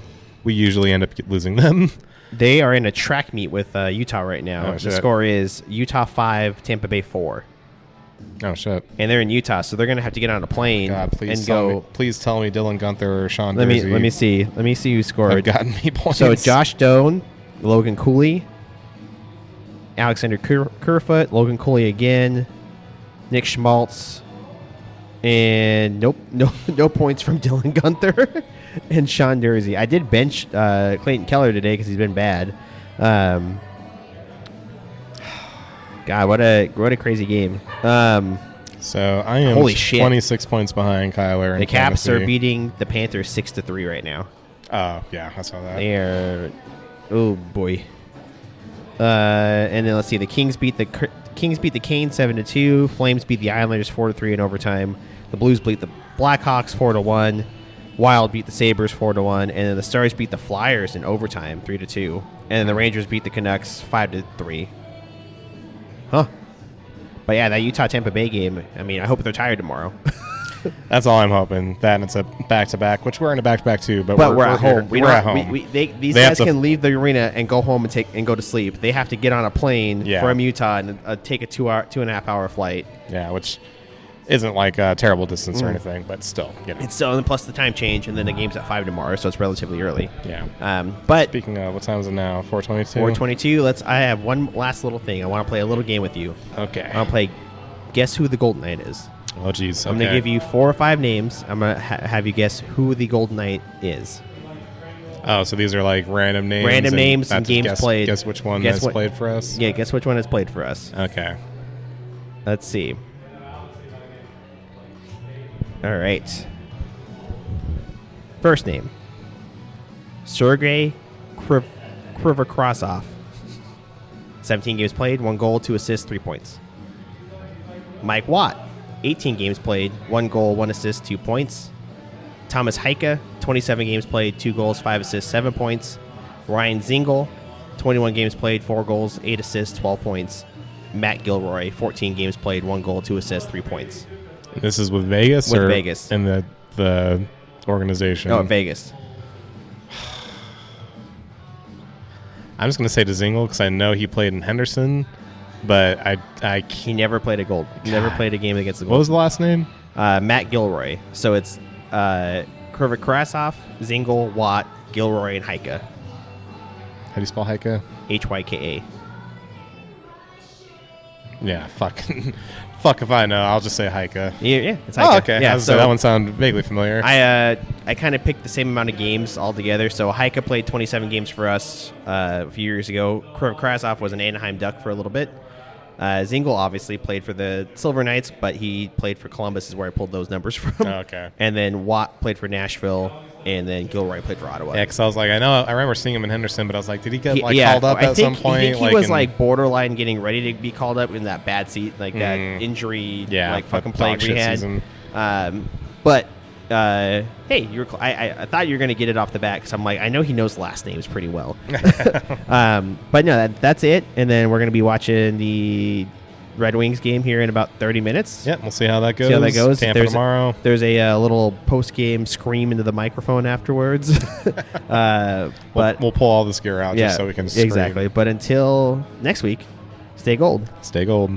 Speaker 1: we usually end up losing them.
Speaker 2: They are in a track meet with Utah right now.
Speaker 1: Oh,
Speaker 2: the score is Utah 5, Tampa Bay 4.
Speaker 1: Oh, shit.
Speaker 2: And they're in Utah, so they're going to have to get on a plane
Speaker 1: please tell me Dylan Gunther or Sean Durzi.
Speaker 2: Let me see who scored.
Speaker 1: Have gotten me points.
Speaker 2: So Josh Doan, Logan Cooley, Alexander Kerfoot, Logan Cooley again, Nick Schmaltz, and no points from Dylan Gunther and Sean Durzi. I did bench Clayton Keller today because he's been bad. God, what a crazy game.
Speaker 1: So I am 26 points behind Kyler.
Speaker 2: The Caps are beating the Panthers 6-3 right now.
Speaker 1: Oh yeah, I saw that.
Speaker 2: They are, oh boy. And then let's see. The Kings beat the Canes 7-2. Flames beat the Islanders 4-3 in overtime. The Blues beat the Blackhawks 4-1. Wild beat the Sabres 4-1, and then the Stars beat the Flyers in overtime 3-2, and then the Rangers beat the Canucks 5-3. Huh? But yeah, that Utah Tampa Bay game. I mean, I hope they're tired tomorrow.
Speaker 1: That's all I'm hoping. That and it's a back-to-back, which we're in a back-to-back too. But we're
Speaker 2: at home.
Speaker 1: We're at home.
Speaker 2: These guys can leave the arena and go home and go to sleep. They have to get on a plane from Utah and take a 2.5 hour flight.
Speaker 1: Yeah, which isn't like a terrible distance or anything, but still.
Speaker 2: It's still, and plus the time change, and then the game's at 5 tomorrow, so it's relatively early.
Speaker 1: Yeah.
Speaker 2: But
Speaker 1: speaking of, what time is it now? 4:22.
Speaker 2: 4:22. I have one last little thing. I want to play a little game with you.
Speaker 1: Okay.
Speaker 2: I want to play Guess Who the Golden Knight is.
Speaker 1: Oh, jeez.
Speaker 2: I'm going to give you 4 or 5 names. I'm going to have you guess who the Golden Knight is.
Speaker 1: Oh, so these are like random names.
Speaker 2: Random names and games played.
Speaker 1: Guess which one has played for us?
Speaker 2: Yeah, guess which one has played for us.
Speaker 1: Okay.
Speaker 2: Let's see. All right. First name. Sergei Krivokrasov. 17 games played, 1 goal, 2 assists, 3 points. Mike Watt. 18 games played, 1 goal, 1 assist, 2 points. Thomas Heike. 27 games played, 2 goals, 5 assists, 7 points. Ryan Zingle. 21 games played, 4 goals, 8 assists, 12 points. Matt Gilroy. 14 games played, 1 goal, 2 assists, 3 points.
Speaker 1: This is with Vegas?
Speaker 2: With Vegas.
Speaker 1: In the organization?
Speaker 2: No, Vegas.
Speaker 1: I'm just going to say to Zingle because I know he played in Henderson, but
Speaker 2: he never played a goal. Never played a game against the Gold.
Speaker 1: What was the last name?
Speaker 2: Matt Gilroy. So it's Krivokrasov, Zingle, Watt, Gilroy, and Heike.
Speaker 1: How do you spell Heike?
Speaker 2: Hyka.
Speaker 1: Yeah, fuck if I know. I'll just say Heike.
Speaker 2: Yeah, it's Heike.
Speaker 1: Oh, okay.
Speaker 2: Yeah,
Speaker 1: so that one sounded vaguely familiar.
Speaker 2: I kind of picked the same amount of games all together. So Heike played 27 games for us a few years ago. Krasov was an Anaheim Duck for a little bit. Zingle obviously played for the Silver Knights, but he played for Columbus is where I pulled those numbers from.
Speaker 1: Oh, okay.
Speaker 2: And then Watt played for Nashville. and then Gilroy played for Ottawa.
Speaker 1: Yeah, because I was like, I remember seeing him in Henderson, but I was like, did he get called up at some point?
Speaker 2: I think he was borderline getting ready to be called up in that bad seat, like that injury, fucking plague we had. But hey, I thought you were going to get it off the bat because I'm like, I know he knows last names pretty well. But no, that's it. And then we're going to be watching the Red Wings game here in about 30 minutes.
Speaker 1: Yeah, we'll see how that goes. Tampa tomorrow.
Speaker 2: There's a little post-game scream into the microphone afterwards. But
Speaker 1: we'll pull all this gear out just so we can scream.
Speaker 2: Exactly. But until next week, stay gold.
Speaker 1: Stay gold.